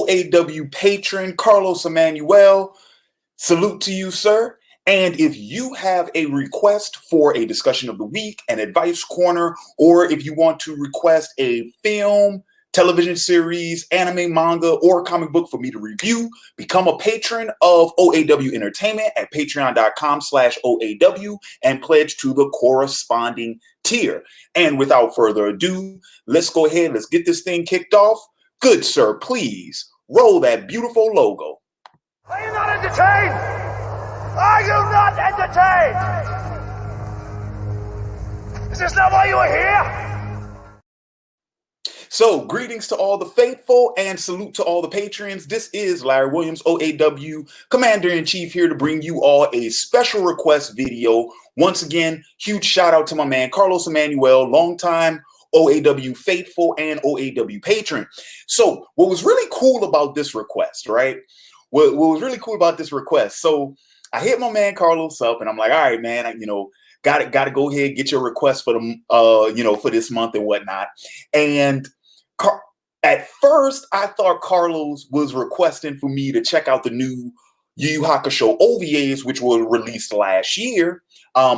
OAW patron, Carlos Emmanuel. Salute to you, sir. And if you have a request for a discussion of the week, an advice corner, or if you want to request a film, television series, anime, manga, or comic book for me to review, become a patron of OAW Entertainment at patreon.com/OAW and pledge to the corresponding tier. And without further ado, let's go ahead. Let's get this thing kicked off. Good sir, please roll that beautiful logo. Are you not entertained? Are you not entertained? Is this not why you are here? So, greetings to all the faithful and salute to all the patrons. This is Larry Williams, OAW Commander-in-Chief, here to bring you all a special request video. Once again, huge shout out to my man, Carlos Emmanuel, longtime OAW faithful and OAW patron. So, what was really cool about this request, right? What was really cool about this request? So, I hit my man Carlos up, and I'm like, all right, man, got to go ahead and get your request for the, for this month and whatnot. And at first, I thought Carlos was requesting for me to check out the new Yu Yu Hakusho OVAs, which were released last year,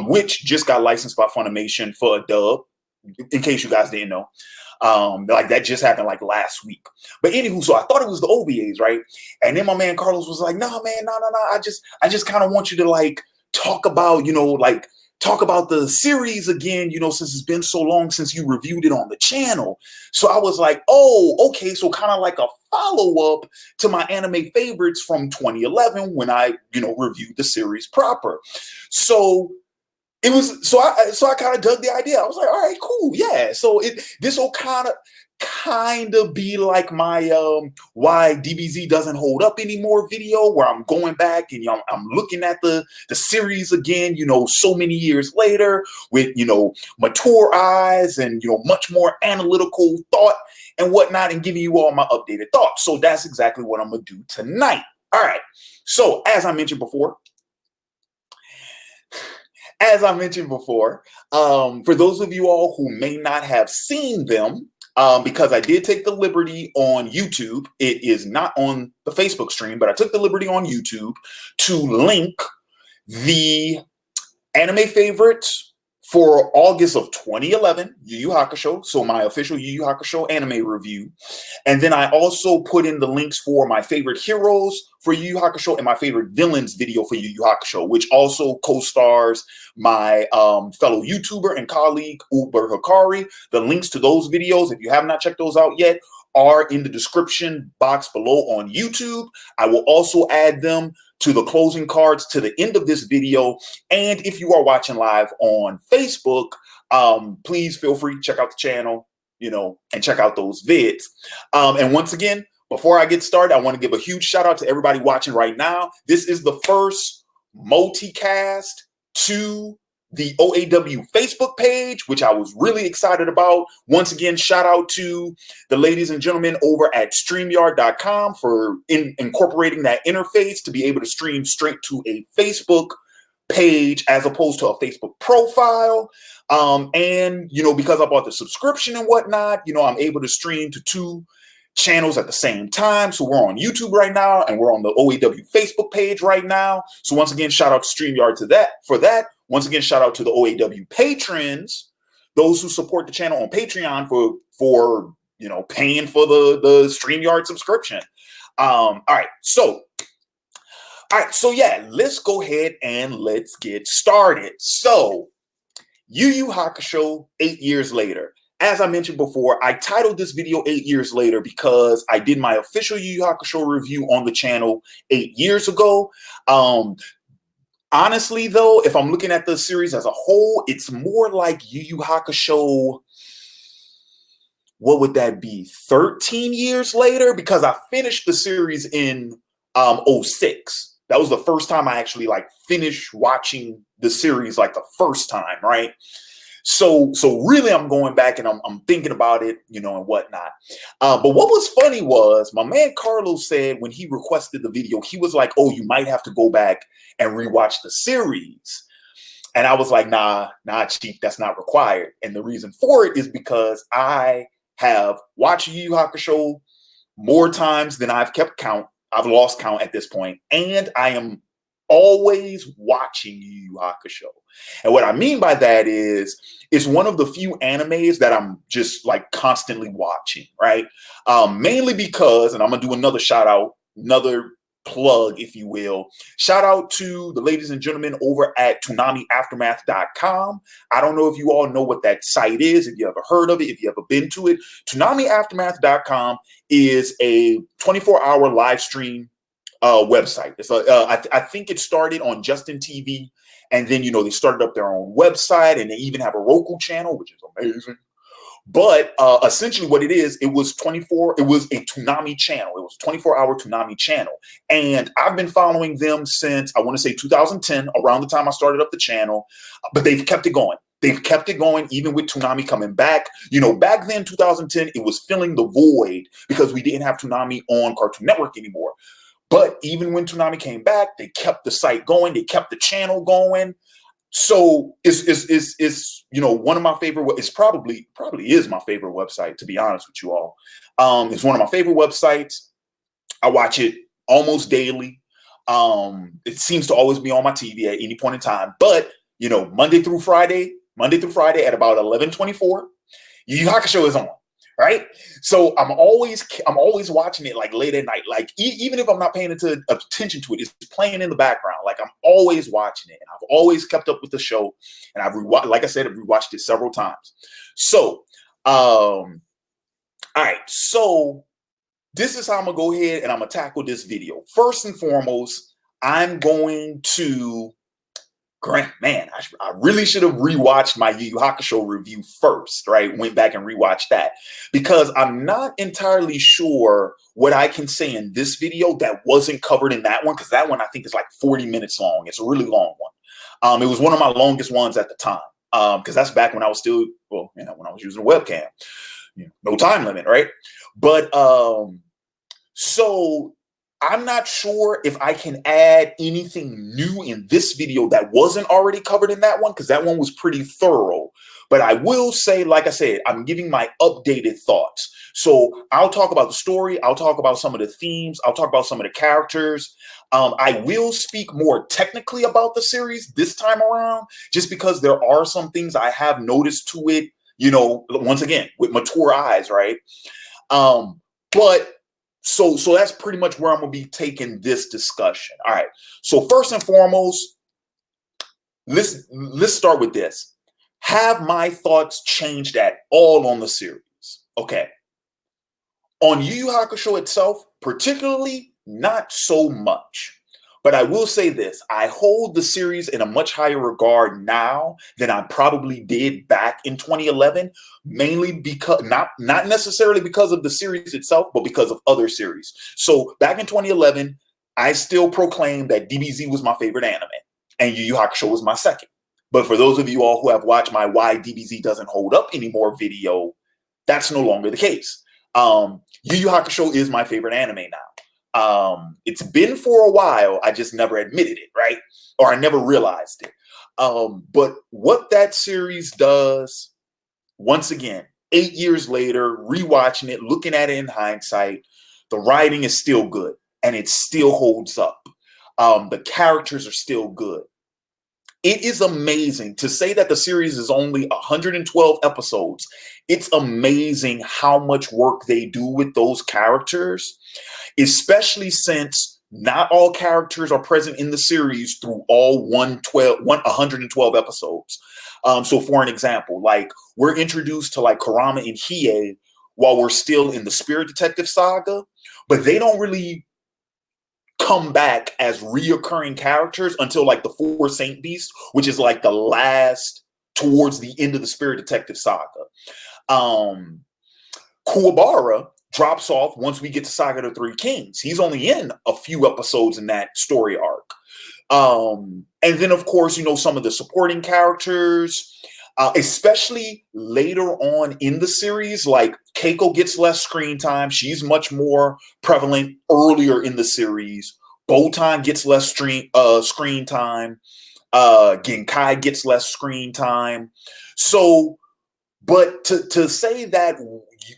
which just got licensed by Funimation for a dub, in case you guys didn't know. Like that just happened like last week. But anywho, so I thought it was the OVAs, right? And then my man Carlos was like, nah, man, no. I just kind of want you to like talk about, talk about the series again, since it's been so long since you reviewed it on the channel. So I was like, oh, okay. So kind of like a follow-up to my anime favorites from 2011 when I, reviewed the series proper. So it was, so I kind of dug the idea. I was like, all right, cool. Yeah. So this will kind of be like my why DBZ doesn't hold up anymore video, where I'm going back and I'm looking at the series again, so many years later with mature eyes and much more analytical thought and whatnot, and giving you all my updated thoughts. So that's exactly what I'm gonna do tonight. All right. So as I mentioned before, for those of you all who may not have seen them, because I did take the liberty on YouTube, it is not on the Facebook stream, but I took the liberty on YouTube to link the anime favorites for August of 2011, Yu Yu Hakusho, so my official Yu Yu Hakusho anime review. And then I also put in the links for my favorite heroes for Yu Yu Hakusho and my favorite villains video for Yu Yu Hakusho, which also co-stars my fellow YouTuber and colleague, Hikari. The links to those videos, if you have not checked those out yet, are in the description box below on YouTube. I will also add them to the closing cards to the end of this video. And if you are watching live on Facebook, please feel free to check out the channel, and check out those vids. And once again, before I get started, I want to give a huge shout out to everybody watching right now. This is the first multicast to the OAW Facebook page, which I was really excited about. Once again, shout out to the ladies and gentlemen over at StreamYard.com for incorporating that interface to be able to stream straight to a Facebook page as opposed to a Facebook profile. And, because I bought the subscription and whatnot, I'm able to stream to two channels at the same time. So we're on YouTube right now and we're on the OAW Facebook page right now. So once again, shout out to StreamYard for that. Once again, shout out to the OAW patrons, those who support the channel on Patreon for paying for the StreamYard subscription. All right, so yeah, let's go ahead and let's get started. So, Yu Yu Hakusho 8 years later. As I mentioned before, I titled this video 8 years later because I did my official Yu Yu Hakusho review on the channel 8 years ago. Honestly, though, if I'm looking at the series as a whole, it's more like Yu Yu Hakusho, what would that be, 13 years later? Because I finished the series in 06. That was the first time I actually finished watching the series the first time, right? So really I'm going back and I'm thinking about it, and whatnot. But what was funny was my man Carlos said when he requested the video, he was like, oh, you might have to go back and rewatch the series. And I was like, nah, Chief, that's not required. And the reason for it is because I have watched Yu Yu Hakusho more times than I've kept count. I've lost count at this point, and I am always watching Yu Yu Hakusho. And what I mean by that is it's one of the few animes that I'm just like constantly watching, right? Mainly because, and I'm gonna do another shout out, another plug, if you will. Shout out to the ladies and gentlemen over at ToonamiAftermath.com. I don't know if you all know what that site is, if you ever heard of it, if you ever been to it. ToonamiAftermath.com is a 24-hour live stream website. It's I think it started on Justin TV, and then they started up their own website, and they even have a Roku channel, which is amazing. But essentially what it is, it was a Toonami channel. It was a 24-hour Toonami channel. And I've been following them since, I want to say 2010, around the time I started up the channel. But they've kept it going. They've kept it going even with Toonami coming back. Back then, 2010, it was filling the void because we didn't have Toonami on Cartoon Network anymore. But even when Toonami came back, they kept the site going. They kept the channel going. So it's one of my favorite. It's probably is my favorite website, to be honest with you all. It's one of my favorite websites. I watch it almost daily. It seems to always be on my TV at any point in time. But Monday through Friday at about 11:24, Yu Yu Hakusho is on. Right. So I'm always watching it like late at night. Like even if I'm not paying attention to it, it's playing in the background. Like I'm always watching it, and I've always kept up with the show. And I've rewatched it several times. So, all right. So this is how I'm gonna go ahead and I'm gonna tackle this video. First and foremost, I'm going to man, I really should have rewatched my Yu Yu Hakusho review first, right? Went back and rewatched that because I'm not entirely sure what I can say in this video that wasn't covered in that one, because that one I think is like 40 minutes long. It's a really long one. It was one of my longest ones at the time because that's back when I was still, when I was using a webcam. No time limit, right? But so I'm not sure if I can add anything new in this video that wasn't already covered in that one, because that one was pretty thorough. But I will say, like I said, I'm giving my updated thoughts. So I'll talk about the story. I'll talk about some of the themes. I'll talk about some of the characters. I will speak more technically about the series this time around, just because there are some things I have noticed to it, once again, with mature eyes, right? But So that's pretty much where I'm going to be taking this discussion. All right. So first and foremost, let's start with this. Have my thoughts changed at all on the series? Okay. On Yu Yu Hakusho itself, particularly, not so much. But I will say this, I hold the series in a much higher regard now than I probably did back in 2011, mainly because, not necessarily because of the series itself, but because of other series. So back in 2011, I still proclaim that DBZ was my favorite anime and Yu Yu Hakusho was my second. But for those of you all who have watched my Why DBZ Doesn't Hold Up Anymore video, that's no longer the case. Yu Yu Hakusho is my favorite anime now. It's been for a while. I just never admitted it, right? Or I never realized it. But what that series does, once again, 8 years later, rewatching it, looking at it in hindsight, the writing is still good and it still holds up. The characters are still good. It is amazing to say that the series is only 112 episodes. It's amazing how much work they do with those characters, especially since not all characters are present in the series through all 112 episodes. So for an example, like we're introduced to like Kurama and Hiei while we're still in the Spirit Detective saga, but they don't really come back as reoccurring characters until like the 4 Saint Beast, which is like the last towards the end of the Spirit Detective saga. Kuwabara drops off once we get to Saga of the Three Kings. He's only in a few episodes in that story arc. And then, of course, some of the supporting characters, especially later on in the series, like Keiko gets less screen time. She's much more prevalent earlier in the series. Botan gets less screen time. Genkai gets less screen time. So, but to say that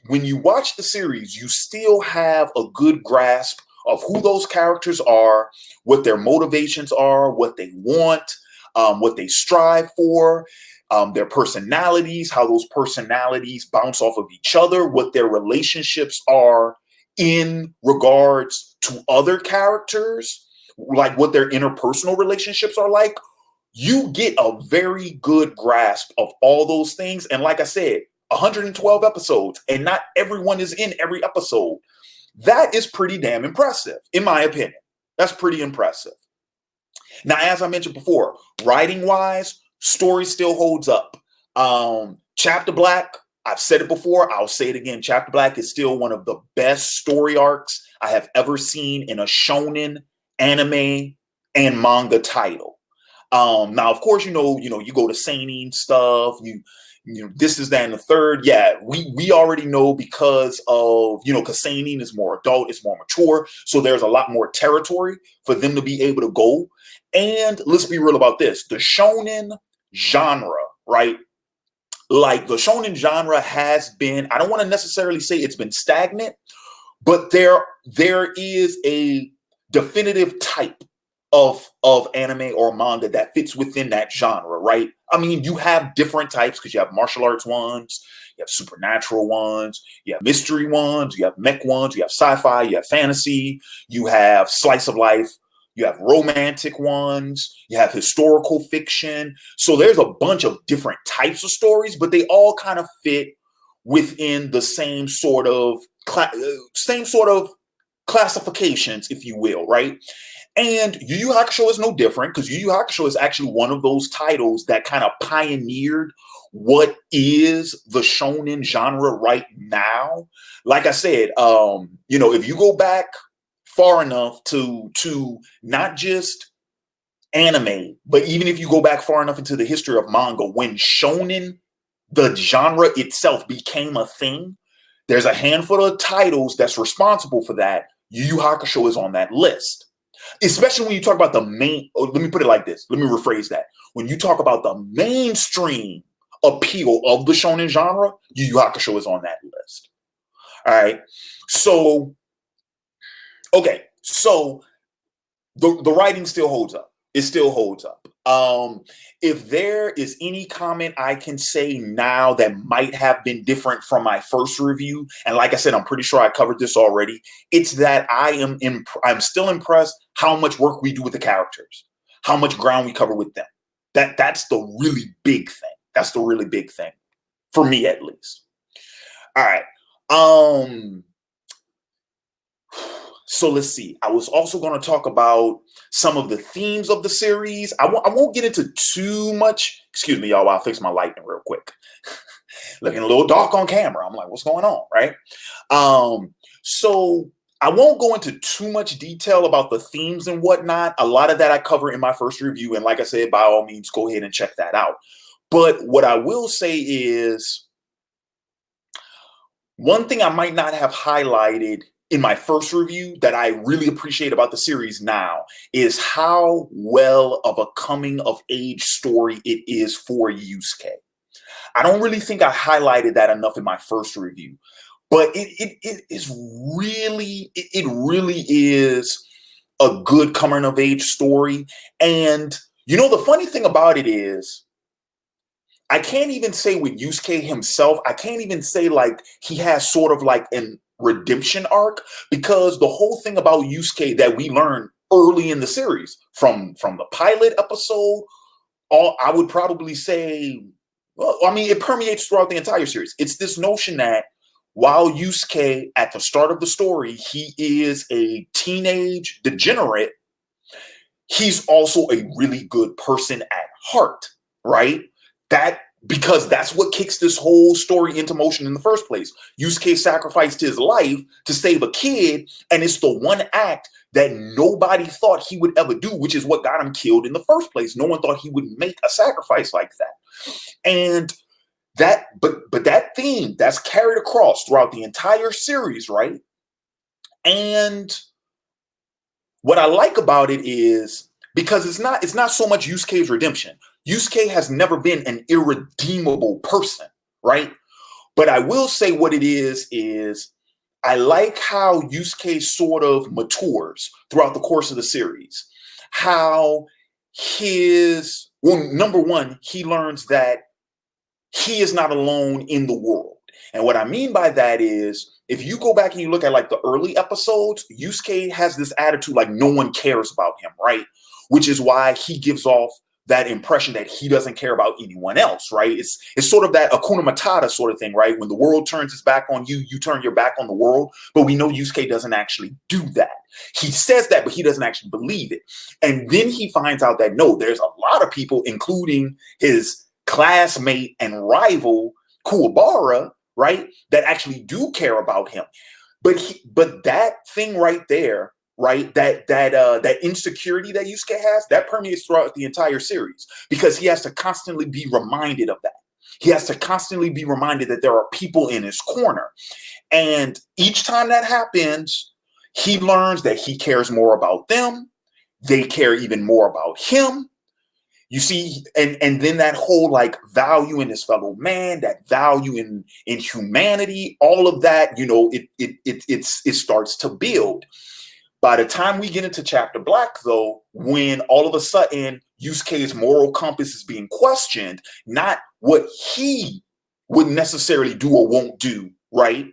when you watch the series, you still have a good grasp of who those characters are, what their motivations are, what they want, what they strive for, their personalities, how those personalities bounce off of each other, what their relationships are in regards to other characters, like what their interpersonal relationships are like. You get a very good grasp of all those things. And like I said, 112 episodes, and not everyone is in every episode. That is pretty damn impressive, in my opinion. That's pretty impressive. Now, as I mentioned before, writing-wise, story still holds up. Chapter Black, I've said it before, I'll say it again. Chapter Black is still one of the best story arcs I have ever seen in a shonen, anime, and manga title. Now, of course, you go to seinen stuff, this is that and the third. Yeah, we already know because of, because seinen is more adult, it's more mature. So there's a lot more territory for them to be able to go. And let's be real about this. The shonen genre, right? Like the shonen genre has been, I don't want to necessarily say it's been stagnant, but there is a definitive type of anime or manga that fits within that genre, right? I mean, you have different types because you have martial arts ones, you have supernatural ones, you have mystery ones, you have mech ones, you have sci-fi, you have fantasy, you have slice of life, you have romantic ones, you have historical fiction. So there's a bunch of different types of stories, but they all kind of fit within the same sort of classifications, if you will, right? And Yu Yu Hakusho is no different because Yu Yu Hakusho is actually one of those titles that kind of pioneered what is the shonen genre right now. Like I said, if you go back far enough to not just anime, but even if you go back far enough into the history of manga, when shonen, the genre itself, became a thing, there's a handful of titles that's responsible for that. Yu Yu Hakusho is on that list. Especially when you talk about the main, let me put it like this. Let me rephrase that. When you talk about the mainstream appeal of the shonen genre, Yu Yu Hakusho is on that list. All right. So, okay. So the writing still holds up. It still holds up. If there is any comment I can say now that might have been different from my first review, and like I said, I'm pretty sure I covered this already, it's that I'm still impressed how much work we do with the characters, how much ground we cover with them. That's the really big thing. That's the really big thing for me, at least. All right. So let's see. I was also going to talk about some of the themes of the series. I won't get into too much. Excuse me, y'all, while I fix my lighting real quick. Looking a little dark on camera. I'm like, what's going on, right? So I won't go into too much detail about the themes and whatnot. A lot of that I cover in my first review. And like I said, by all means, go ahead and check that out. But what I will say is one thing I might not have highlighted in my first review that I really appreciate about the series now is how well of a coming of age story it is for Yusuke. I don't really think I highlighted that enough in my first review, but it really is a good coming of age story. And the funny thing about it is, I can't even say with Yusuke himself, I can't even say like he has sort of like an redemption arc, because the whole thing about Yusuke that we learned early in the series from the pilot episode, I would probably say, well, I mean, it permeates throughout the entire series. It's this notion that while Yusuke at the start of the story, he is a teenage degenerate, he's also a really good person at heart, right? Because that's what kicks this whole story into motion in the first place. Yusuke sacrificed his life to save a kid, and it's the one act that nobody thought he would ever do, which is what got him killed in the first place. No one thought he would make a sacrifice like that. And but that theme that's carried across throughout the entire series, right? And what I like about it is because it's not so much Yusuke's redemption. Yusuke has never been an irredeemable person, right? But I will say what it is I like how Yusuke sort of matures throughout the course of the series. How number one, he learns that he is not alone in the world. And what I mean by that is, if you go back and you look at like the early episodes, Yusuke has this attitude like no one cares about him, right? Which is why he gives off that impression that he doesn't care about anyone else, right? It's sort of that Hakuna Matata sort of thing, right? When the world turns its back on you, you turn your back on the world. But we know Yusuke doesn't actually do that. He says that, but he doesn't actually believe it. And then he finds out that no, there's a lot of people, including his classmate and rival Kuwabara, right, that actually do care about him. But that thing right there, right, that insecurity that Yusuke has, that permeates throughout the entire series, because he has to constantly be reminded of that. He has to constantly be reminded that there are people in his corner. And each time that happens, he learns that he cares more about them. They care even more about him. You see, and then that whole like value in his fellow man, that value in humanity, all of that, you know, it starts to build. By the time we get into Chapter Black, though, when all of a sudden Yusuke's moral compass is being questioned, not what he would necessarily do or won't do, right?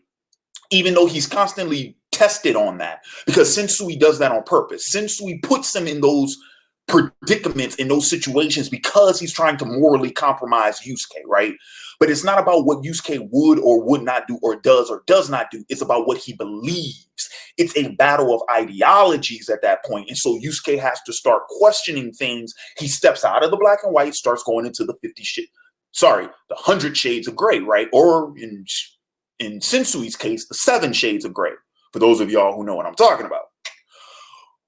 Even though he's constantly tested on that, because Sensui does that on purpose. Sensui puts him in those predicaments, in those situations, because he's trying to morally compromise Yusuke, right? But it's not about what Yusuke would or would not do or does not do. It's about what he believes. It's a battle of ideologies at that point. And so Yusuke has to start questioning things. He steps out of the black and white, starts going into the 100 shades of gray, right? Or in Sensui's case, the 7 shades of gray, for those of y'all who know what I'm talking about.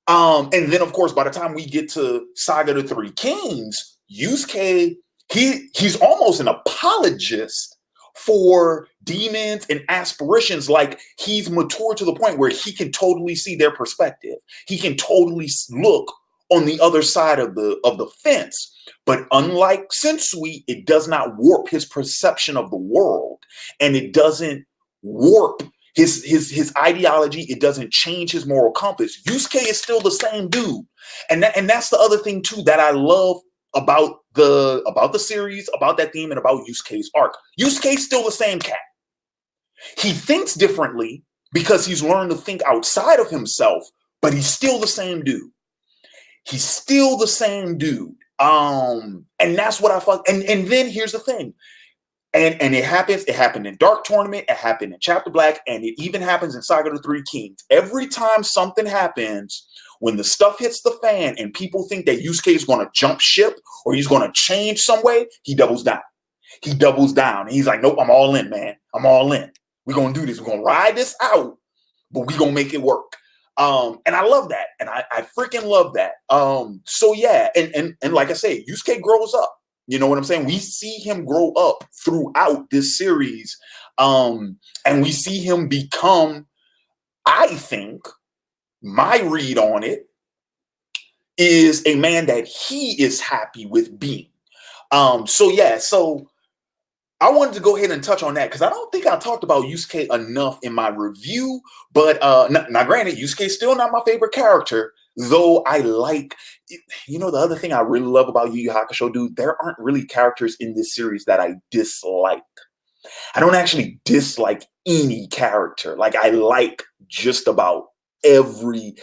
And then, of course, by the time we get to Saga of the Three Kings, Yusuke, he's almost an apologist for demons and aspirations. Like, he's matured to the point where he can totally see their perspective. He can totally look on the other side of the fence. But unlike Sensui, it does not warp his perception of the world, and it doesn't warp his ideology. It doesn't change his moral compass. Yusuke is still the same dude, and that's the other thing too that I love about the series, about that theme, and about Yusuke's arc. Yusuke's still the same cat. He thinks differently because he's learned to think outside of himself, but he's still the same dude. He's still the same dude. And that's what I thought. And then here's the thing. And it happened in Dark Tournament, it happened in Chapter Black, and it even happens in Saga of the Three Kings. Every time something happens, when the stuff hits the fan and people think that Yusuke is going to jump ship or he's going to change some way, he doubles down. He doubles down. And he's like, nope, I'm all in, man. I'm all in. We're going to do this. We're going to ride this out, but we're going to make it work. And I love that. And I freaking love that. So yeah, and like I say, Yusuke grows up. You know what I'm saying? We see him grow up throughout this series. And we see him become, I think, my read on it is a man that he is happy with being. So yeah, so I wanted to go ahead and touch on that because I don't think I talked about Yusuke enough in my review. But now granted, Yusuke's still not my favorite character, though I like, you know, the other thing I really love about Yu Yu Hakusho, dude, there aren't really characters in this series that I dislike. I don't actually dislike any character. Like, I like just about every,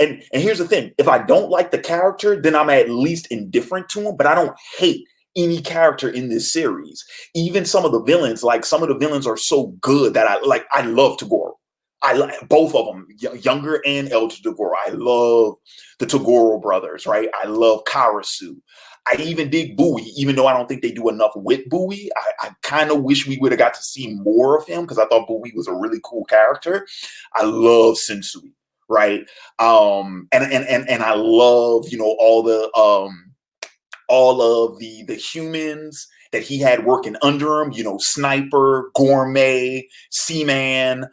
and here's the thing, if I don't like the character, then I'm at least indifferent to him, but I don't hate any character in this series. Even some of the villains, like some of the villains are so good that I love Toguro. I like both of them, younger and elder Toguro. I love the Toguro brothers, right? I love Karasu. I even dig Bowie, even though I don't think they do enough with Bowie. I kind of wish we would have got to see more of him because I thought Bowie was a really cool character. I love Sensui, right? And I love, you know, all of the humans that he had working under him, you know, Sniper, Gourmet, Seaman,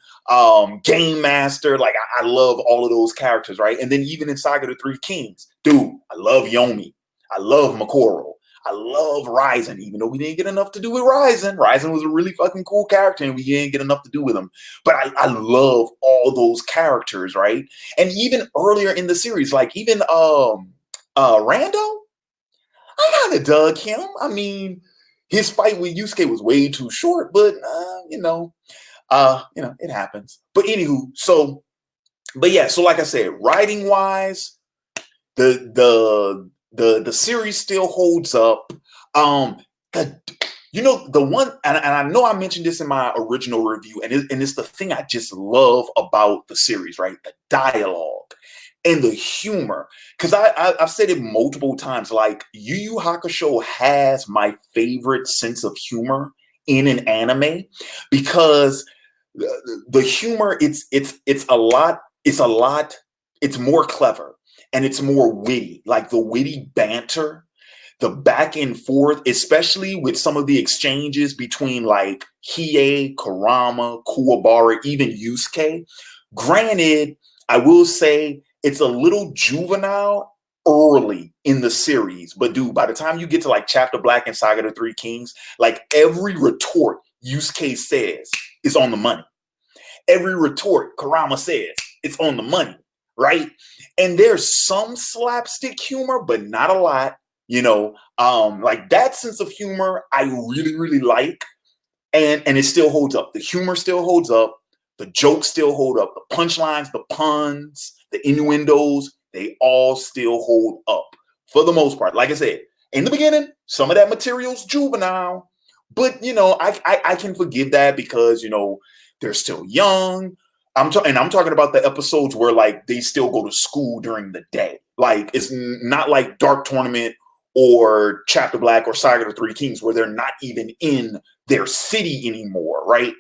Game Master. Like, I love all of those characters, right? And then even in Saga of the Three Kings, dude, I love Yomi. I love Makoro. I love Ryzen, even though we didn't get enough to do with Ryzen. Ryzen was a really fucking cool character, and we didn't get enough to do with him. But I love all those characters, right? And even earlier in the series, like even Rando, I kind of dug him. I mean, his fight with Yusuke was way too short, but it happens. But anywho, but yeah, so like I said, writing wise, the series still holds up. The one, and I know I mentioned this in my original review, and it's the thing I just love about the series, right? The dialogue and the humor. Because I've said it multiple times, like Yu Yu Hakusho has my favorite sense of humor in an anime, because the humor, it's more clever and it's more witty, like the witty banter, the back and forth, especially with some of the exchanges between like Hiei, Kurama, Kuwabara, even Yusuke. Granted, I will say it's a little juvenile early in the series, but dude, by the time you get to like Chapter Black and Saga of the Three Kings, like every retort Yusuke says is on the money. Every retort Kurama says, it's on the money, right? And there's some slapstick humor, but not a lot. Like that sense of humor I really, really like. And it still holds up. The humor still holds up. The jokes still hold up. The punchlines, the puns, the innuendos, they all still hold up for the most part. Like I said, in the beginning, some of that material's juvenile, but I can forgive that because they're still young. I'm talking about the episodes where like they still go to school during the day. Like it's not like Dark Tournament or Chapter Black or Saga of the Three Kings where they're not even in their city anymore, right?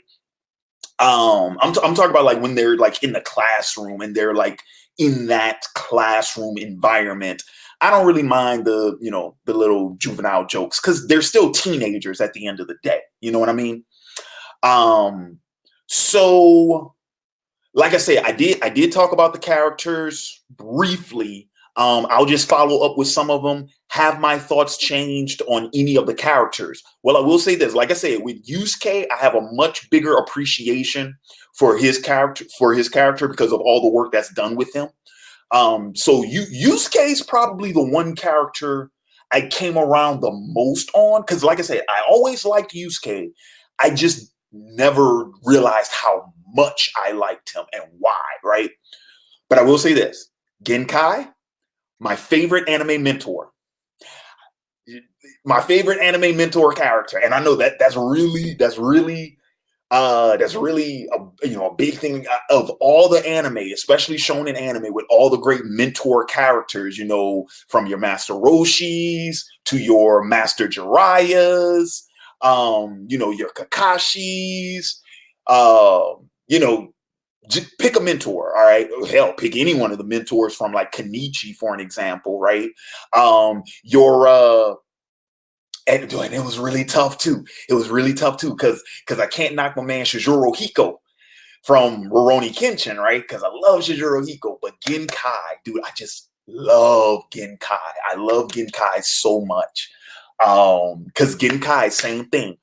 I'm talking about like when they're like in the classroom and they're like in that classroom environment. I don't really mind the little juvenile jokes because they're still teenagers at the end of the day. You know what I mean? So like I said, I did talk about the characters briefly. I'll just follow up with some of them. Have my thoughts changed on any of the characters? Well, I will say this. Like I said, with Yusuke, I have a much bigger appreciation for his character because of all the work that's done with him. So Yusuke is probably the one character I came around the most on because, like I said, I always liked Yusuke. I just never realized how much I liked him and why, right? But I will say this. Genkai, my favorite anime mentor. My favorite anime mentor character. And I know that's really a big thing of all the anime, especially shonen anime, with all the great mentor characters, from your Master Roshis to your Master Jiraiya's, your Kakashis, just pick a mentor, all right? Hell, pick any one of the mentors from like Kenichi, for an example, right? And it was really tough too. It was really tough too because I can't knock my man Shijuro Hiko from Rurouni Kenshin, right? Because I love Shijuro Hiko, but Genkai, dude, I just love Genkai. I love Genkai so much because Genkai, same thing.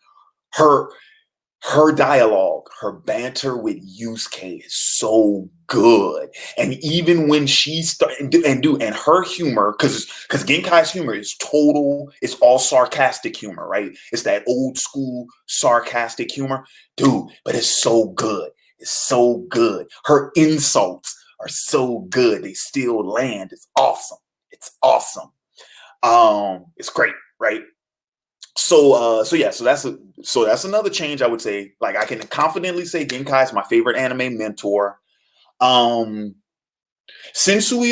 Her dialogue, her banter with Yusuke is so good. And even when she started and her humor, because Genkai's humor is it's all sarcastic humor, right? It's that old school sarcastic humor. Dude, but it's so good. It's so good. Her insults are so good. They still land. It's awesome. It's awesome. It's great, right? So that's another change I would say. Like I can confidently say Genkai is my favorite anime mentor. Sensui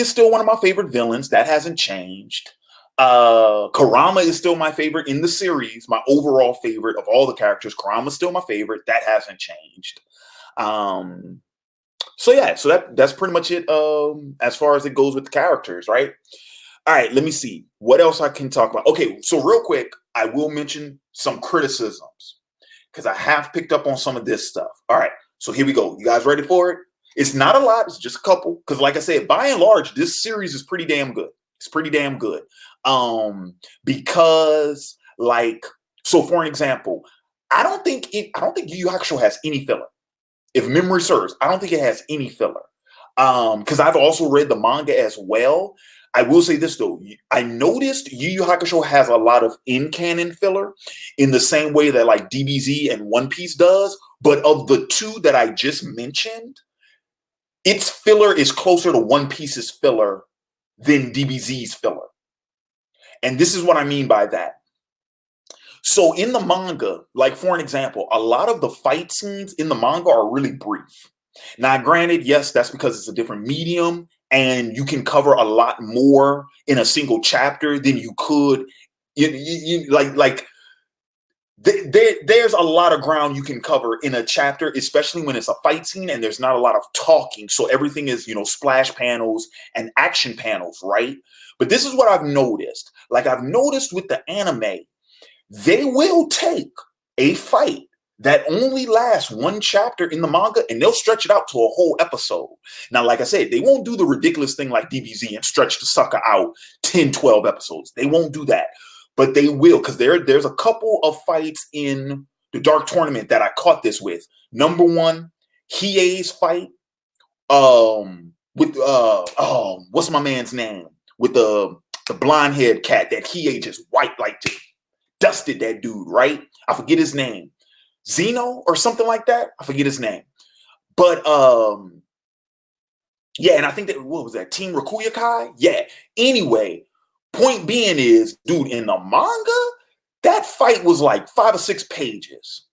is still one of my favorite villains. That hasn't changed. Kurama is still my favorite in the series. My overall favorite of all the characters. Kurama is still my favorite. That hasn't changed. So that's pretty much it as far as it goes with the characters, right? All right, let me see what else I can talk about. Okay, so real quick, I will mention some criticisms because I have picked up on some of this stuff. All right, so here we go. You guys ready for it? It's not a lot. It's just a couple because, like I said, by and large, this series is pretty damn good. It's pretty damn good. Because like, so for an example, I don't think Yu Yu Hakusho has any filler. If memory serves, I don't think it has any filler. Because I've also read the manga as well. I will say this though, I noticed Yu Yu Hakusho has a lot of in-canon filler in the same way that like DBZ and One Piece does. But of the two that I just mentioned, its filler is closer to One Piece's filler than DBZ's filler. And this is what I mean by that. So in the manga, like for an example, a lot of the fight scenes in the manga are really brief. Now, granted, yes, that's because it's a different medium and you can cover a lot more in a single chapter than you could. There's a lot of ground you can cover in a chapter, especially when it's a fight scene and there's not a lot of talking. So everything is, splash panels and action panels, right? But this is what I've noticed. Like I've noticed with the anime, they will take a fight that only lasts one chapter in the manga and they'll stretch it out to a whole episode. Now, like I said, they won't do the ridiculous thing like DBZ and stretch the sucker out 10, 12 episodes. They won't do that. But they will, because there's a couple of fights in the Dark Tournament that I caught this with. Number one, Hiei's fight with what's my man's name? With the blonde haired cat that Hiei just wiped, like just dusted that dude, right? I forget his name. Zeno or something like that. I forget his name. But yeah, and I think that, what was that? Team Rakuyakai? Yeah. Anyway, point being is, dude, in the manga, that fight was like 5 or 6 pages.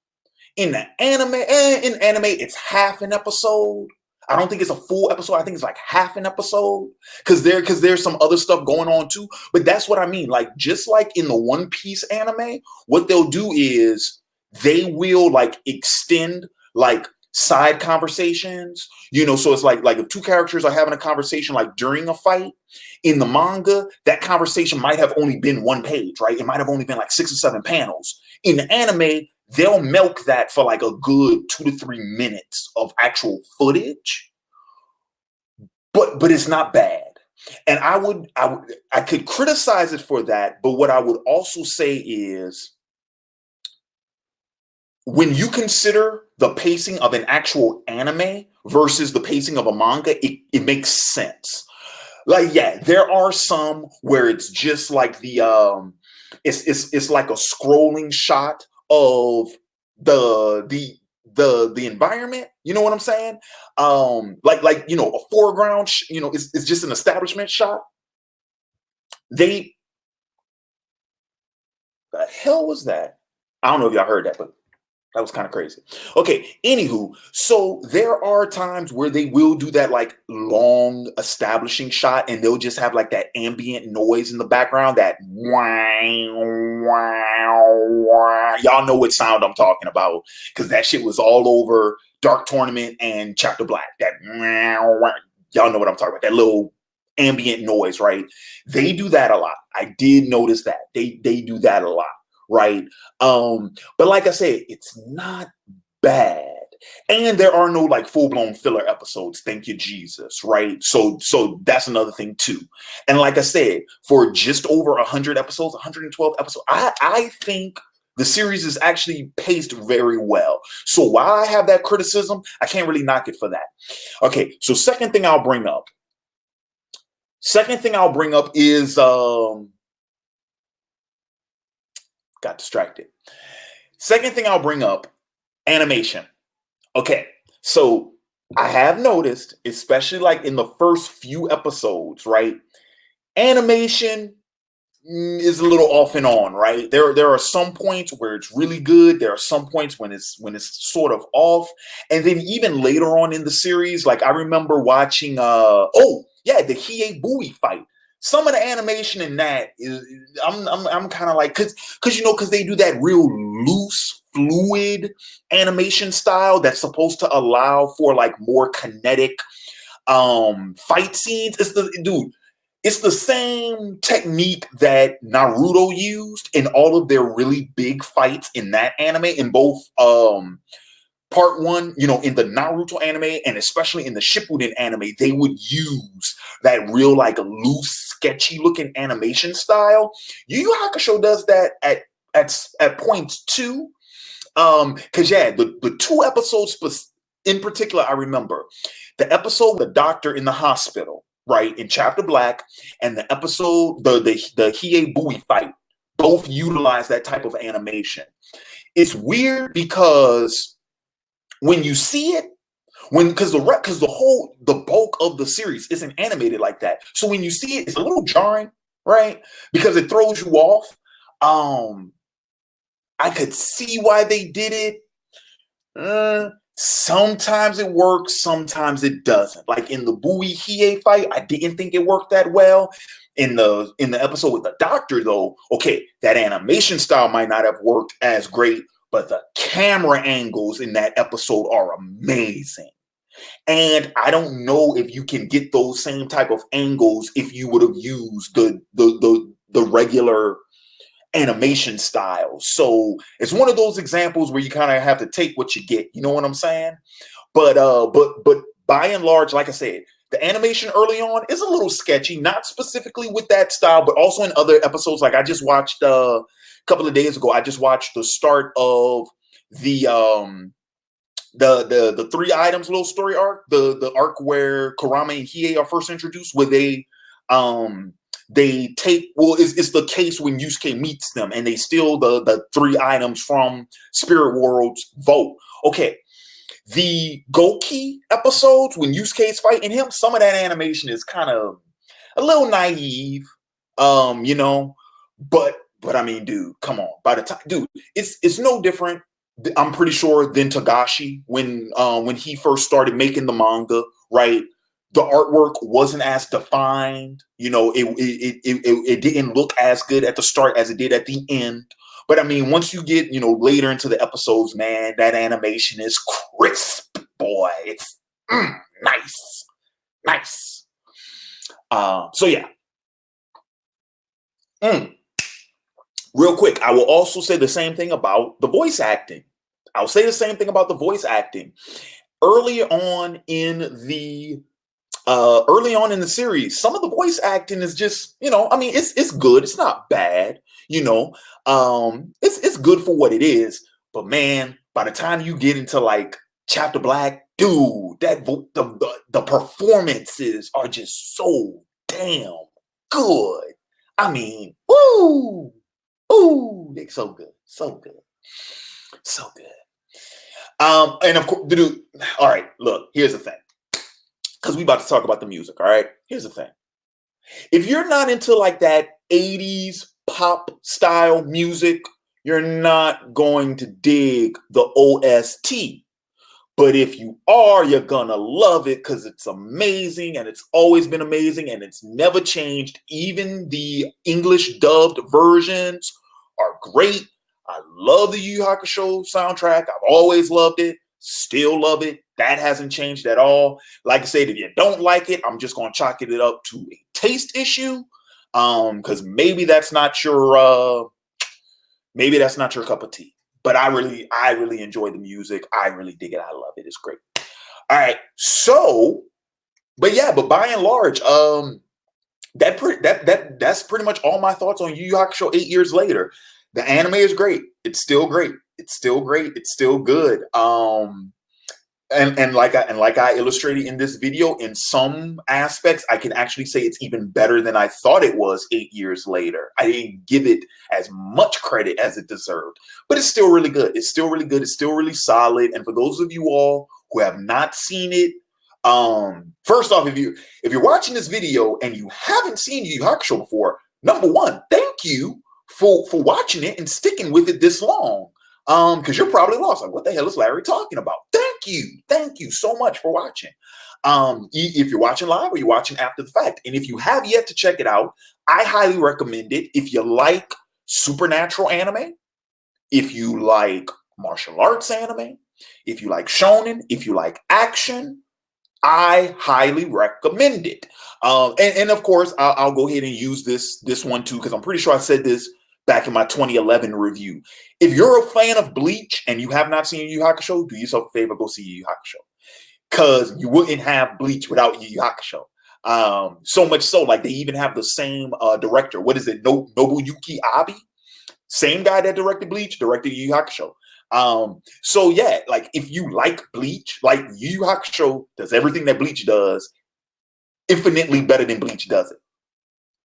In the anime, it's half an episode. I don't think it's a full episode. I think it's like half an episode because there's some other stuff going on too. But that's what I mean. Like, just like in the One Piece anime, what they'll do is they will like extend like side conversations, so it's like if two characters are having a conversation like during a fight in the manga, that conversation might have only been 1 page, right? It might have only been like 6 or 7 panels. In the anime, they'll milk that for like a good 2 to 3 minutes of actual footage, but it's not bad. And I could criticize it for that, but what I would also say is, when you consider the pacing of an actual anime versus the pacing of a manga, it makes sense. Like, yeah, there are some where it's just like it's like a scrolling shot of the environment. You know what I'm saying? Like a foreground. It's just an establishment shot. The hell was that? I don't know if y'all heard that, but that was kind of crazy. Okay, anywho, so there are times where they will do that like long establishing shot and they'll just have like that ambient noise in the background, that wow. Y'all know what sound I'm talking about because that shit was all over Dark Tournament and Chapter Black. That y'all know what I'm talking about, that little ambient noise, right? They do that a lot. I did notice that. They do that a lot. Right. But like I said, it's not bad. And there are no like full-blown filler episodes. Thank you, Jesus. Right. So that's another thing too. And like I said, for just over 100 episodes, 112 episodes, I think the series is actually paced very well. So while I have that criticism, I can't really knock it for that. Okay. So second thing I'll bring up is got distracted. Second thing I'll bring up, animation. Okay, so I have noticed, especially like in the first few episodes, right? Animation is a little off and on, right? There are some points where it's really good. There are some points when it's sort of off. And then even later on in the series, like I remember watching the Hiei Bui fight. Some of the animation in that is I'm kind of like because they do that real loose, fluid animation style that's supposed to allow for like more kinetic fight scenes. It's the same technique that Naruto used in all of their really big fights in that anime, in both part 1, in the Naruto anime and especially in the Shippuden anime. They would use that real like loose sketchy looking animation style. Yu Yu Hakusho does that at points too. Because yeah, the two episodes in particular, I remember the episode, the doctor in the hospital, right, in Chapter Black, and the episode, the Hiei Bui fight, both utilize that type of animation. It's weird because when you see it, because the bulk of the series isn't animated like that, so when you see it, it's a little jarring, right? Because it throws you off. I could see why they did it. Sometimes it works, sometimes it doesn't. Like in the Bui Hiei fight, I didn't think it worked that well. In the episode with the doctor, though, okay, that animation style might not have worked as great, but the camera angles in that episode are amazing. And I don't know if you can get those same type of angles if you would have used the regular animation style. So it's one of those examples where you kind of have to take what you get. You know what I'm saying? But by and large, like I said, the animation early on is a little sketchy, not specifically with that style, but also in other episodes. Like I just watched a couple of days ago, I just watched the start of the 3 items little story arc, the arc where Kurama and Hiei are first introduced, where they take, well, it's the case when Yusuke meets them and they steal the 3 items from Spirit World's vault. Okay, the Goki episodes when Yusuke's fighting him, some of that animation is kind of a little naive, you know, but I mean, dude, come on. By the time, dude, it's no different, I'm pretty sure, than Togashi when he first started making the manga, right? The artwork wasn't as defined, you know, it didn't look as good at the start as it did at the end. But I mean, once you get, you know, later into the episodes, man, that animation is crisp, boy. It's nice. So yeah. Real quick, I will also say the same thing about the voice acting. I'll say the same thing about the voice acting. Early on in the series, some of the voice acting is just, you know, I mean, it's good. It's not bad, you know. It's good for what it is. But man, by the time you get into like Chapter Black, dude, the performances are just so damn good. I mean, ooh, they're so good. And of course, dude, all right, look, here's the thing. Because we about to talk about the music, all right? Here's the thing. If you're not into like that 80s pop style music, you're not going to dig the OST. But if you are, you're gonna love it because it's amazing and it's always been amazing and it's never changed. Even the English dubbed versions are great. I love the Yu Yu Hakusho soundtrack. I've always loved it. Still love it. That hasn't changed at all. Like I said, if you don't like it, I'm just going to chalk it up to a taste issue. Because maybe that's not your cup of tea. But I really enjoy the music. I really dig it. I love it. It's great. All right. So, but by and large, that's pretty much all my thoughts on Yu Yu Hakusho 8 years later. The anime is great. It's still great. It's still great. It's still good. And like I illustrated in this video, in some aspects, I can actually say it's even better than I thought it was 8 years later. I didn't give it as much credit as it deserved, but it's still really good. It's still really good. It's still really solid. And for those of you all who have not seen it, first off, if you're watching this video and you haven't seen Yu Yu Hakusho before, number one, thank you for watching it and sticking with it this long. Because you're probably lost. Like, what the hell is Larry talking about? Thank you so much for watching. If you're watching live or you're watching after the fact, and if you have yet to check it out, I highly recommend it. If you like supernatural anime, if you like martial arts anime, if you like shonen, if you like action, I highly recommend it. And of course, I'll go ahead and use this one too, because I'm pretty sure I said this back in my 2011 review. If you're a fan of Bleach and you have not seen Yu Yu Hakusho, do yourself a favor, go see Yu Yu Hakusho. Because you wouldn't have Bleach without Yu Yu Hakusho. So much so, like they even have the same director. What is it? Nobuyuki Abi? Same guy that directed Bleach, directed Yu Yu Hakusho. So yeah, like if you like Bleach, like Yu Yu Hakusho does everything that Bleach does, infinitely better than Bleach does it,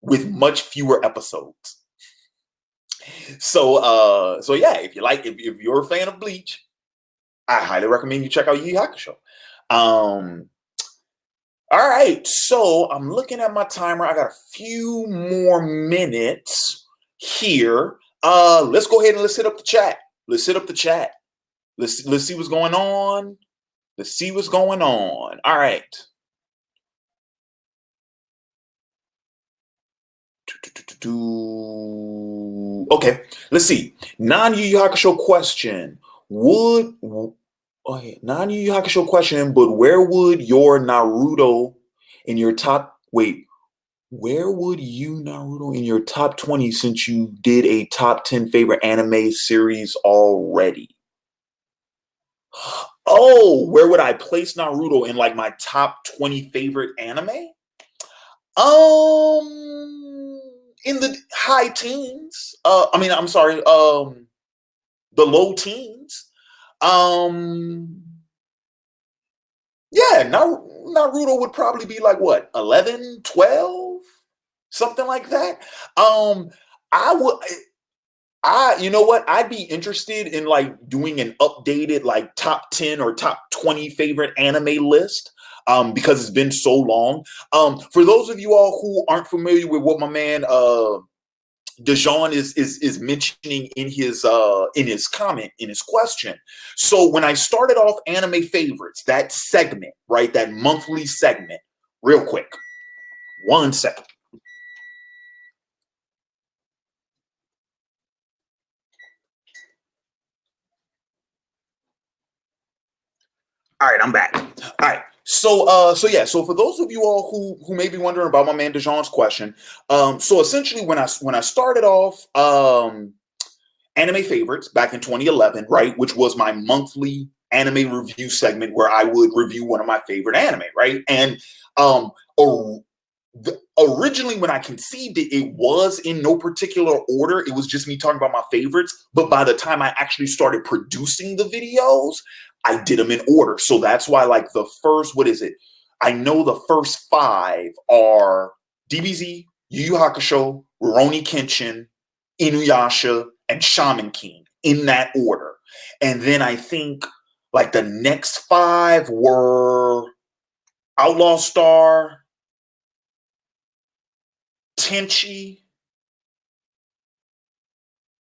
with much fewer episodes. So yeah, if you're a fan of Bleach, I highly recommend you check out Yu Yu Hakusho. All right, so I'm looking at my timer. I got a few more minutes here. Let's go ahead and let's hit up the chat. Let's hit up the chat. Let's see what's going on. Let's see what's going on. All right. Okay, let's see. Non-Yu Yu Hakusho question. Non-Yu Yu Hakusho question, but where would your Naruto in your top where would you Naruto in your top 20 since you did a top 10 favorite anime series already? Oh, where would I place Naruto in like my top 20 favorite anime? In the high teens. I'm sorry, the low teens. Yeah, Naruto would probably be like what, 11, 12, something like that. You know what? I'd be interested in like doing an updated like top 10 or top 20 favorite anime list. Because it's been so long. For those of you all who aren't familiar with what my man Dejan is mentioning in his comment, in his question. So when I started off anime favorites, that segment, right, that monthly segment, real quick, 1 second. All right, I'm back. All right. So for those of you all who may be wondering about my man Dejan's question, so essentially when I started off anime favorites back in 2011, right, which was my monthly anime review segment where I would review one of my favorite anime, right, and originally when I conceived it, it was in no particular order. It was just me talking about my favorites. But by the time I actually started producing the videos, I did them in order. So that's why, like, the first, what is it? I know the first 5 are DBZ, Yu Yu Hakusho, Rurouni Kenshin, Inuyasha, and Shaman King in that order. And then I think, like, the next 5 were Outlaw Star, Tenchi,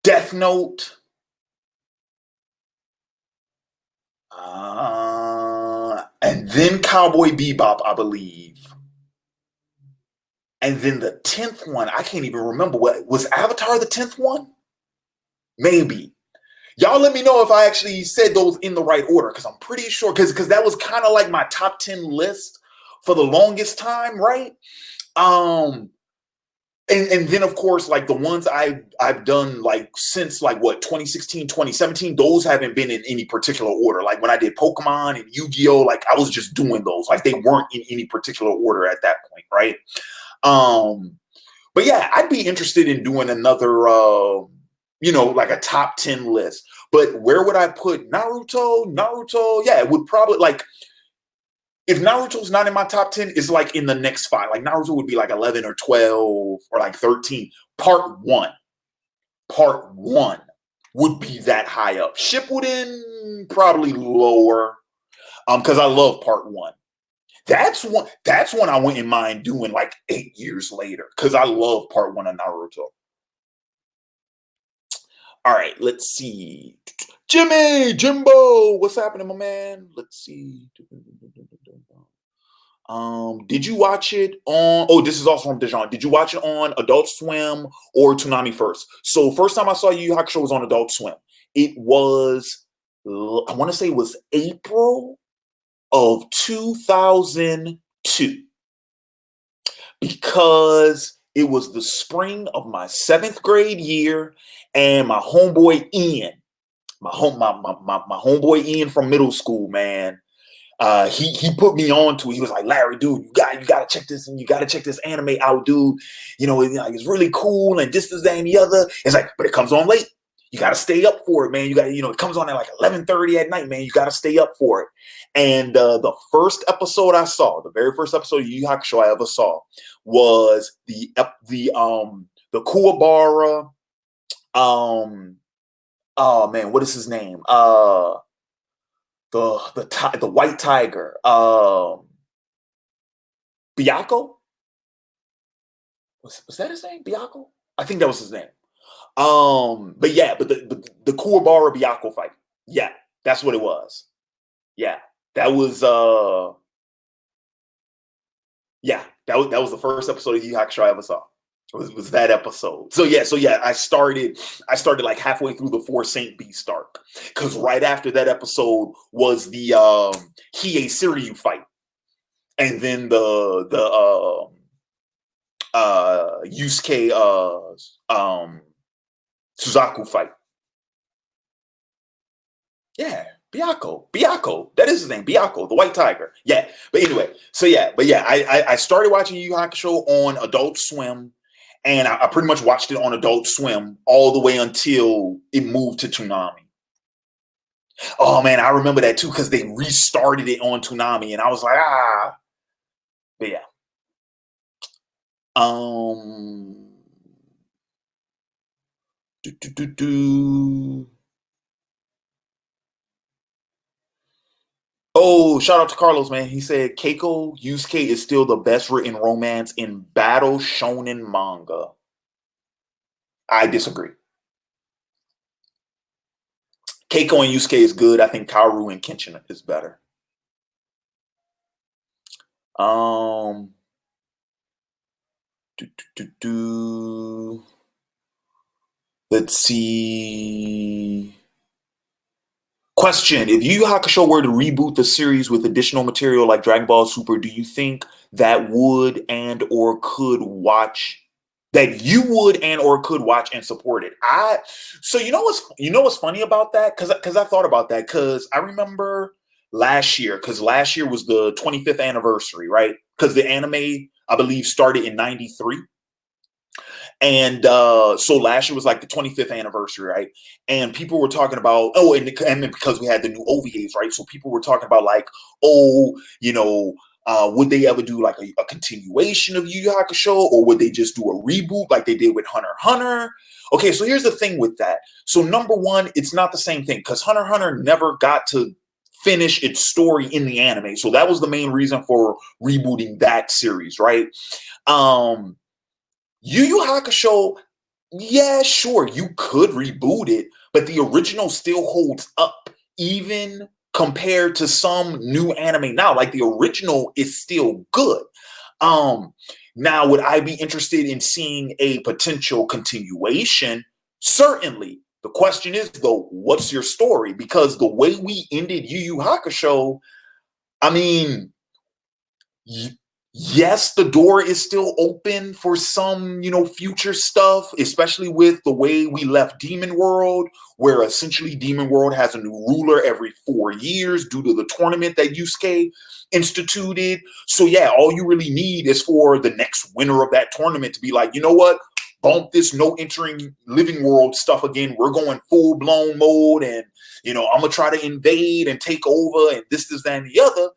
Death Note, and then Cowboy Bebop, I believe. And then the 10th one, I can't even remember. What was Avatar, the 10th one? Maybe. Y'all let me know if I actually said those in the right order, because I'm pretty sure, because that was kind of like my top 10 list for the longest time, right? And then of course, like the ones I've done like since like what, 2016, 2017, those haven't been in any particular order. Like when I did Pokemon and Yu-Gi-Oh, like I was just doing those. Like they weren't in any particular order at that point, right? But yeah, I'd be interested in doing another like a top 10 list. But where would I put Naruto? Yeah, it would probably, like, if Naruto's not in my top 10, it's like in the next 5. Like Naruto would be like 11 or 12 or like 13. Part one would be that high up. Shippuden probably lower, because I love part 1. That's one I wouldn't mind doing like 8 years later, because I love part 1 of Naruto. All right, let's see. Jimbo, what's happening, my man? Let's see. Did you watch it on? Oh, this is also from Dejan. Did you watch it on Adult Swim or Toonami first? So first time I saw Yu Yu Hakusho was on Adult Swim. It was, I want to say it was April of 2002, because it was the spring of my 7th grade year, and my homeboy Ian, my homeboy Ian from middle school, man. He put me on to it. He was like, Larry, dude, you gotta check this, and you gotta check this anime out, dude. It's really cool, and this, that, and the other. It's like, but it comes on late. You gotta stay up for it, man. You got, it comes on at like 11:30 at night, man. You gotta stay up for it. And the first episode I saw, the very first episode of Yu Yu Hakusho I ever saw, was the Kuwabara. Oh man, what is his name? The white tiger. Byakko? Was that his name? Byakko? I think that was his name. But the Kuwabara Byakko fight. Yeah, that's what it was. Yeah, that was that was the first episode of Yu Yu Hakusho I ever saw. Was that episode? So yeah, I started like halfway through the Four Saint Beast arc, because right after that episode was the Hiei Siryu fight, and then the Yusuke Suzaku fight. Yeah, Byakko. That is his name, Byakko, the white tiger. Yeah, but anyway, I started watching Yu Yu Hakusho on Adult Swim, and I pretty much watched it on Adult Swim all the way until it moved to Toonami. Oh man, I remember that too, because they restarted it on Toonami, and I was like, but yeah. Oh, shout out to Carlos, man. He said Keiko Yusuke is still the best written romance in battle shonen manga. I disagree. Keiko and Yusuke is good. I think Kaoru and Kenshin is better. Let's see. Question: if Yu Yu Hakusho were to reboot the series with additional material like Dragon Ball Super, do you think that you would and or could watch and support it? So what's funny about that? Because I thought about that, because I remember last year, because last year was the 25th anniversary, right? Because the anime, I believe, started in '93. And so last year was like the 25th anniversary, right? And people were talking about, and because we had the new OVAs, right? So people were talking about like, would they ever do like a continuation of Yu Yu Hakusho, or would they just do a reboot like they did with Hunter x Hunter? Okay, so here's the thing with that. So number one, it's not the same thing, because Hunter x Hunter never got to finish its story in the anime. So that was the main reason for rebooting that series, right? Yu Yu Hakusho, yeah, sure, you could reboot it, but the original still holds up, even compared to some new anime now. Like, the original is still good. Now, would I be interested in seeing a potential continuation? Certainly. The question is, though, what's your story? Because the way we ended Yu Yu Hakusho, I mean, yes, the door is still open for some, future stuff, especially with the way we left Demon World, where essentially Demon World has a new ruler every 4 years due to the tournament that Yusuke instituted. So yeah, all you really need is for the next winner of that tournament to be like, you know what? Bump this no entering living world stuff again. We're going full blown mode, and I'm gonna try to invade and take over and this, that, and the other.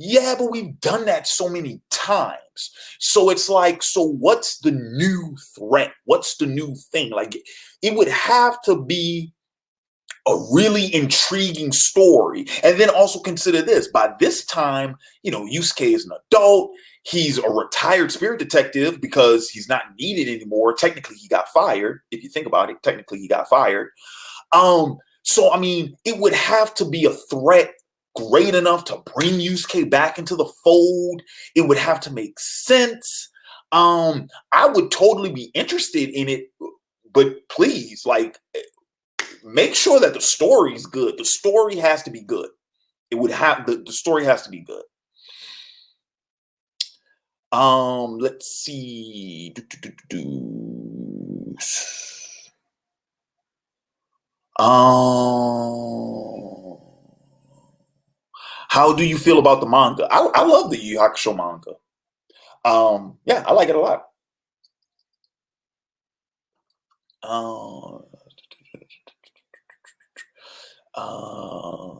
Yeah, but we've done that so many times. So it's like, so what's the new threat? What's the new thing? Like, it would have to be a really intriguing story. And then also consider this. By this time, Yusuke is an adult. He's a retired spirit detective because he's not needed anymore. Technically, he got fired. If you think about it, technically he got fired. So, I mean, it would have to be a threat great enough to bring Yusuke back into the fold. It would have to make sense. I would totally be interested in it, but please, like, make sure that the story is good. The story has to be good. The story has to be good. Let's see. How do you feel about the manga? I love the Yu Yu Hakusho manga. Yeah, I like it a lot. Uh, uh,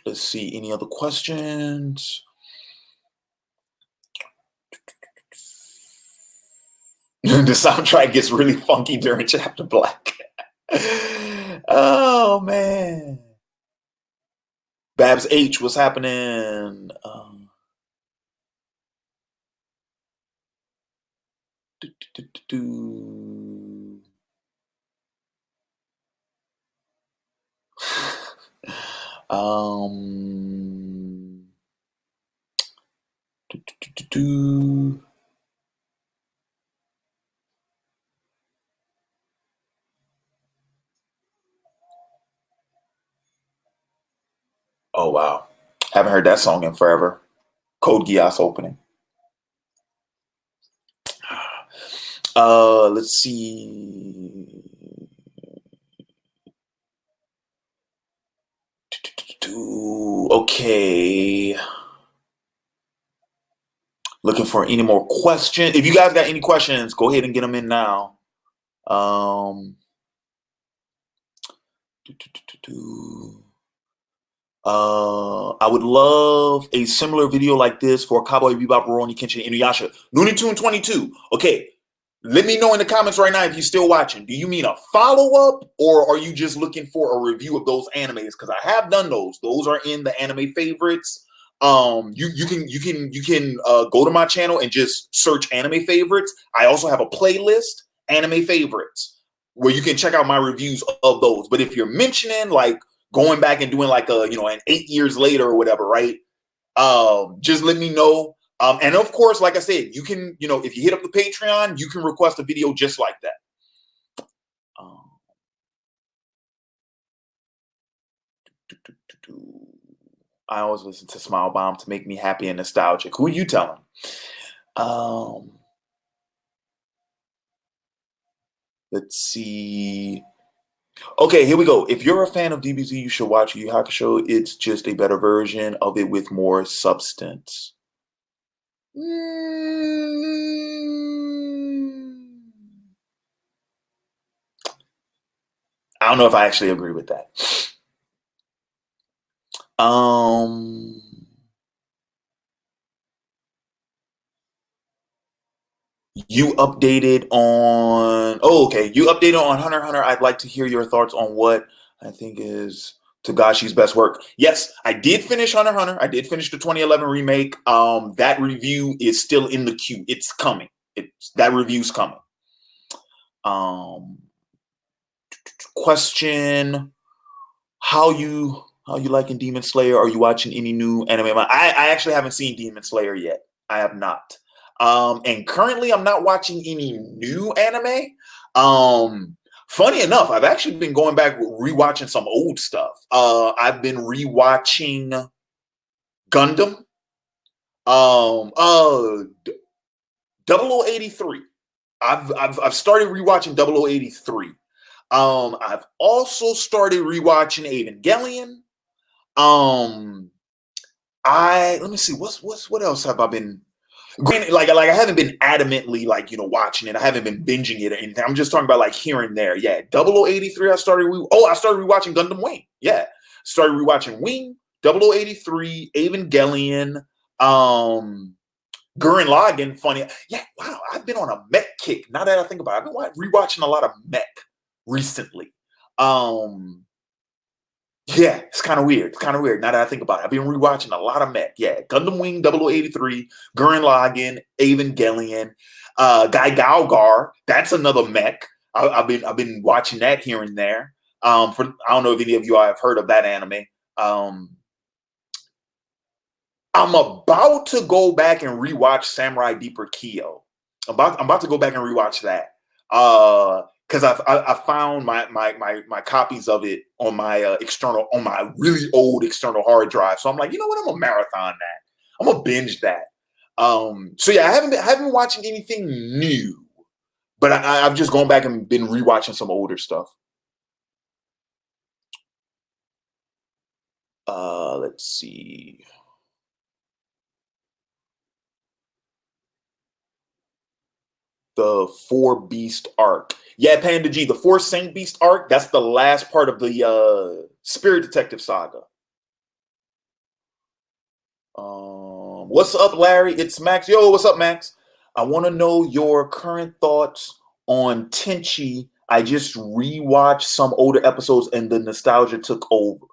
let's see. Any other questions? The soundtrack gets really funky during Chapter Black. Oh man. Babs H, what's happening? Do, do, do, do. Do, do, do, do. Oh wow, haven't heard that song in forever. Code Geass opening. Let's see. Okay. Looking for any more questions. If you guys got any questions, go ahead and get them in now. I would love a similar video like this for Cowboy Bebop, Rurouni Kenshin, Inuyasha. Looney Tune 22. Okay, let me know in the comments right now if you're still watching. Do you mean a follow-up, or are you just looking for a review of those animes? Because I have done those. Those are in the anime favorites. You can go to my channel and just search anime favorites. I also have a playlist, anime favorites, where you can check out my reviews of those. But if you're mentioning like going back and doing like a an 8 years later or whatever, right? Just let me know. And of course, like I said, you can, if you hit up the Patreon, you can request a video just like that. I always listen to Smile Bomb to make me happy and nostalgic. Who are you telling? Let's see. Okay, here we go. If you're a fan of DBZ, you should watch Yu Yu Hakusho. It's just a better version of it with more substance. I don't know if I actually agree with that. You updated on You updated on Hunter x Hunter. I'd like to hear your thoughts on what I think is Togashi's best work. Yes, I did finish Hunter x Hunter. I did finish the 2011 remake. That review is still in the queue. It's coming. That review's coming. Question: How you liking Demon Slayer? Are you watching any new anime? I actually haven't seen Demon Slayer yet. I have not. And currently I'm not watching any new anime. Funny enough, I've actually been going back rewatching some old stuff. I've been rewatching Gundam. 0083. I've started rewatching 0083. I've also started rewatching Evangelion. Let me see what else have I been. Granted, like I haven't been adamantly watching it. I haven't been binging it or anything. I'm just talking about like here and there. Yeah, 0083. I started rewatching Gundam Wing. Yeah, started rewatching Wing, 0083, Evangelion, Gurren Lagann. Funny, yeah. Wow, I've been on a mech kick. Now that I think about it, I've been rewatching a lot of mech recently. Yeah, it's kind of weird. It's kind of weird now that I think about it. I've been rewatching a lot of mech. Yeah, Gundam Wing 0083, Gurren Lagann, Evangelion, Guy Galgar. That's another mech. I've been watching that here and there. I don't know if any of you have heard of that anime. I'm about to go back and rewatch Samurai Deeper Kyo. I'm about to go back and rewatch that. Because I found my copies of it on my on my really old external hard drive. So I'm like, you know what? I'm gonna marathon that. I'm gonna binge that. So yeah, I haven't been watching anything new, but I've just gone back and been rewatching some older stuff. Let's see. The Four Beast arc. Yeah, Panda G, the Four Saint Beast arc, that's the last part of the Spirit Detective saga. What's up, Larry? It's Max. Yo, what's up, Max? I want to know your current thoughts on Tenchi. I just rewatched some older episodes and the nostalgia took over.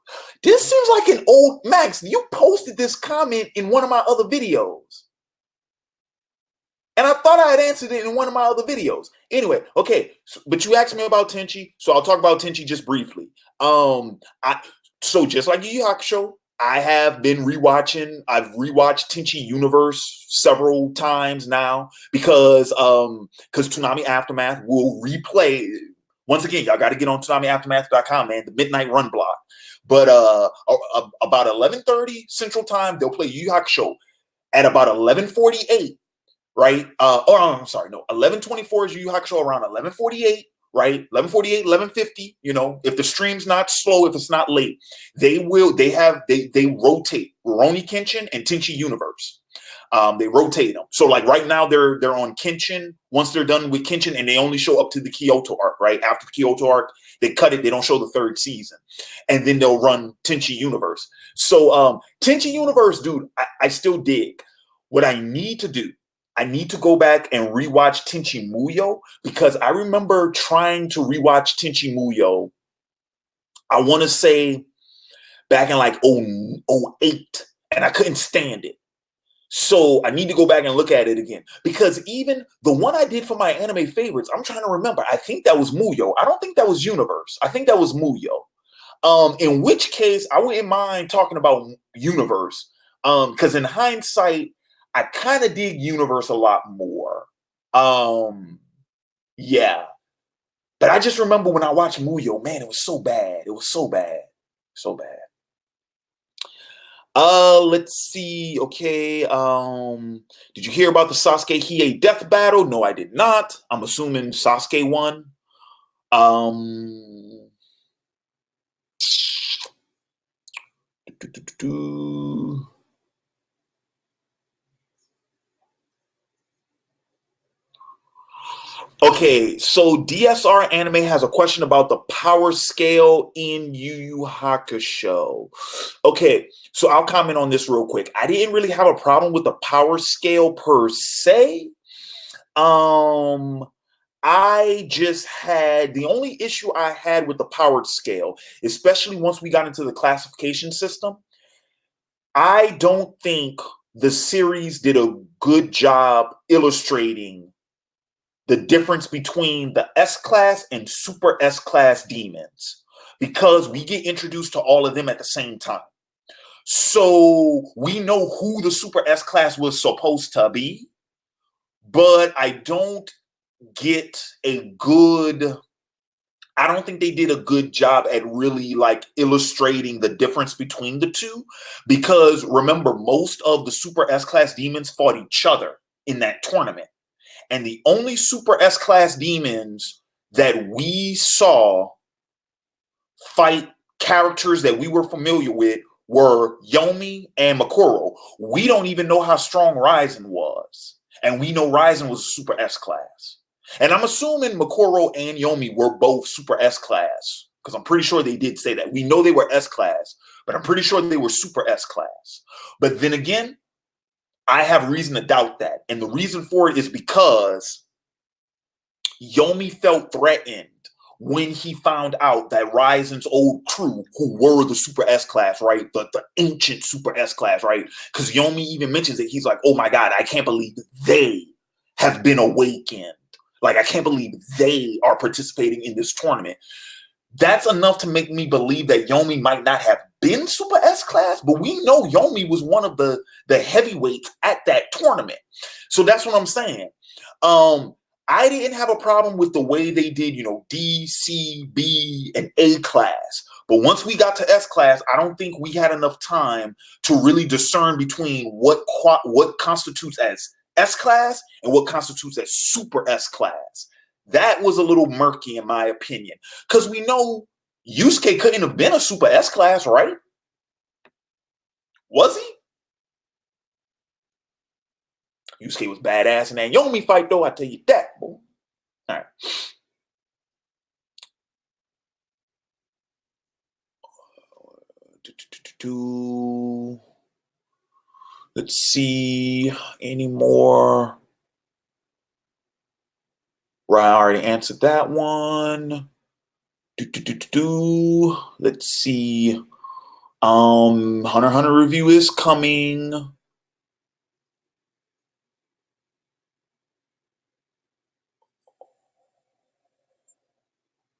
This seems like an old Max. You posted this comment in one of my other videos. And I thought I had answered it in one of my other videos. Anyway, okay, but you asked me about Tenchi, so I'll talk about Tenchi just briefly. So just like Yu Yu Hakusho, I have been rewatching. I've rewatched Tenchi Universe several times now because Toonami Aftermath will replay. Once again, y'all got to get on ToonamiAftermath.com, man. The midnight run block. But about 11:30 Central Time, they'll play Yu Yu Hakusho. At about 11:48. Right? I'm sorry, no, 11:24 is Yu Yu Hakusho around 11:48, right? 11:48, 11:50, if the stream's not slow, if it's not late, they rotate Rurouni Kenshin and Tenchi Universe. They rotate them. So like right now they're on Kenshin. Once they're done with Kenshin and they only show up to the Kyoto arc, right? After the Kyoto arc, they cut it, they don't show the third season. And then they'll run Tenchi Universe. So Tenchi Universe, dude, I still dig. What I need to do, I need to go back and rewatch Tenchi Muyo because I remember trying to rewatch Tenchi Muyo. I want to say back in like 08, and I couldn't stand it. So I need to go back and look at it again because even the one I did for my anime favorites, I'm trying to remember. I think that was Muyo. I don't think that was Universe. I think that was Muyo. In which case, I wouldn't mind talking about Universe because in hindsight, I kind of dig Universe a lot more. Yeah. But I just remember when I watched Muyo, man, it was so bad. It was so bad. So bad. Let's see. Okay. Did you hear about the Sasuke Hiei death battle? No, I did not. I'm assuming Sasuke won. Okay, so DSR Anime has a question about the power scale in Yu Yu Hakusho. Okay, so I'll comment on this real quick. I didn't really have a problem with the power scale per se. I just had the only issue I had with the powered scale, especially once we got into the classification system. I don't think the series did a good job illustrating the difference between the S-class and super S-class demons because we get introduced to all of them at the same time. So we know who the super S-class was supposed to be, but I don't think they did a good job at really like illustrating the difference between the two because remember, most of the super S-class demons fought each other in that tournament. And the only super S-class demons that we saw fight characters that we were familiar with were Yomi and Makoro. We don't even know how strong Ryzen was. And we know Ryzen was a super S-class. And I'm assuming Makoro and Yomi were both super S-class because I'm pretty sure they did say that. We know they were S-class, but I'm pretty sure they were super S-class. But then again, I have reason to doubt that. And the reason for it is because Yomi felt threatened when he found out that Ryzen's old crew, who were the Super S-class, right? The ancient Super S-class, right? Because Yomi even mentions it. He's like, oh my God, I can't believe they have been awakened. Like, I can't believe they are participating in this tournament. That's enough to make me believe that Yomi might not have been Super S-class, but we know Yomi was one of the heavyweights at that tournament. So that's what I'm saying. I didn't have a problem with the way they did, D, C, B, and A class. But once we got to S class, I don't think we had enough time to really discern between what constitutes as S class and what constitutes as Super S class. That was a little murky in my opinion. Because we know Yusuke couldn't have been a Super S class, right? Was he? Yusuke was badass in that Yomi fight, though. I tell you that, boy. All right. Let's see. Any more? Right, I already answered that one. Let's see. Hunter x Hunter review is coming.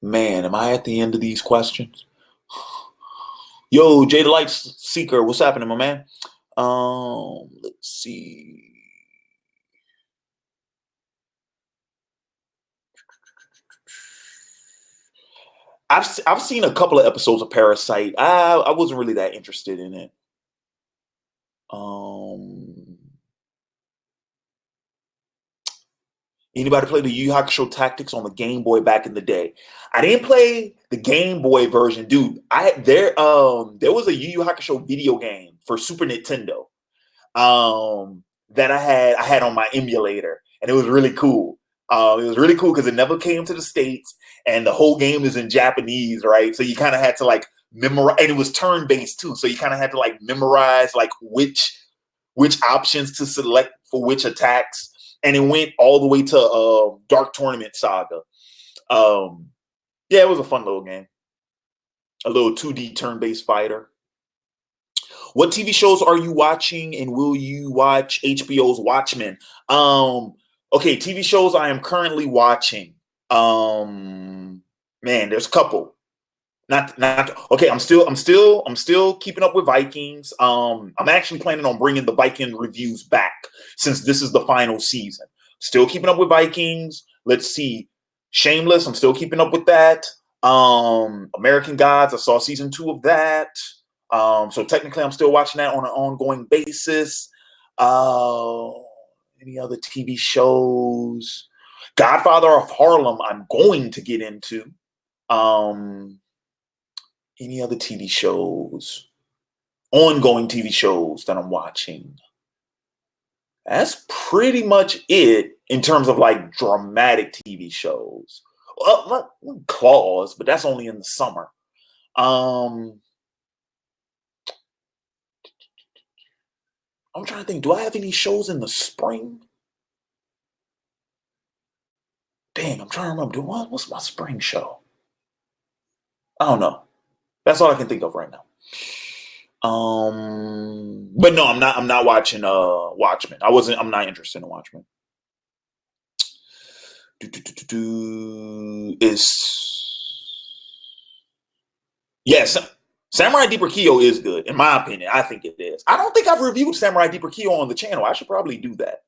Man, am I at the end of these questions? Yo, Jay the Light Seeker, what's happening, my man? Let's see. I've seen a couple of episodes of Parasite. I wasn't really that interested in it. Anybody play the Yu Yu Hakusho Tactics on the Game Boy back in the day? I didn't play the Game Boy version, dude. There was a Yu Yu Hakusho video game for Super Nintendo that I had on my emulator, and it was really cool. It was really cool because it never came to the States, and the whole game is in Japanese, right? So you kind of had to like memorize, and it was turn based too. So you kind of had to like memorize like which options to select for which attacks. And it went all the way to Dark Tournament Saga. Yeah, it was a fun little game. A little 2D turn-based fighter. What TV shows are you watching, and will you watch HBO's Watchmen? Okay, TV shows I am currently watching. Man, there's a couple. Not okay. I'm still keeping up with Vikings. I'm actually planning on bringing the Viking reviews back since this is the final season. Still keeping up with Vikings. Let's see, Shameless. I'm still keeping up with that. American Gods. I saw season 2 of that. So technically, I'm still watching that on an ongoing basis. Any other TV shows? Godfather of Harlem. I'm going to get into. Any other TV shows, ongoing TV shows that I'm watching? That's pretty much it in terms of like dramatic TV shows. Claws, but that's only in the summer. I'm trying to think. Do I have any shows in the spring? Dang, I'm trying to remember. What's my spring show? I don't know. That's all I can think of right now. But no, I'm not watching Watchmen. I'm not interested in Watchmen. Yes, Samurai Deeper Kyo is good, in my opinion. I think it is. I don't think I've reviewed Samurai Deeper Kyo on the channel. I should probably do that.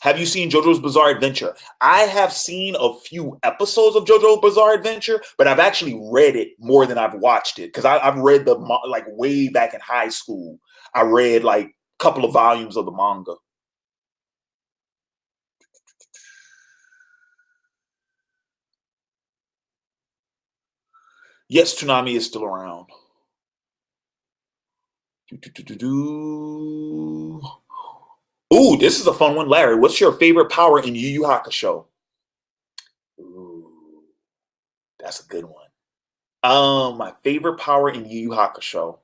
Have you seen JoJo's Bizarre Adventure? I have seen a few episodes of JoJo's Bizarre Adventure, but I've actually read it more than I've watched it because I've read the like way back in high school. I read like a couple of volumes of the manga. Yes, Toonami is still around. Ooh, this is a fun one, Larry. What's your favorite power in Yu Yu Hakusho? Ooh, that's a good one. My favorite power in Yu Yu Hakusho.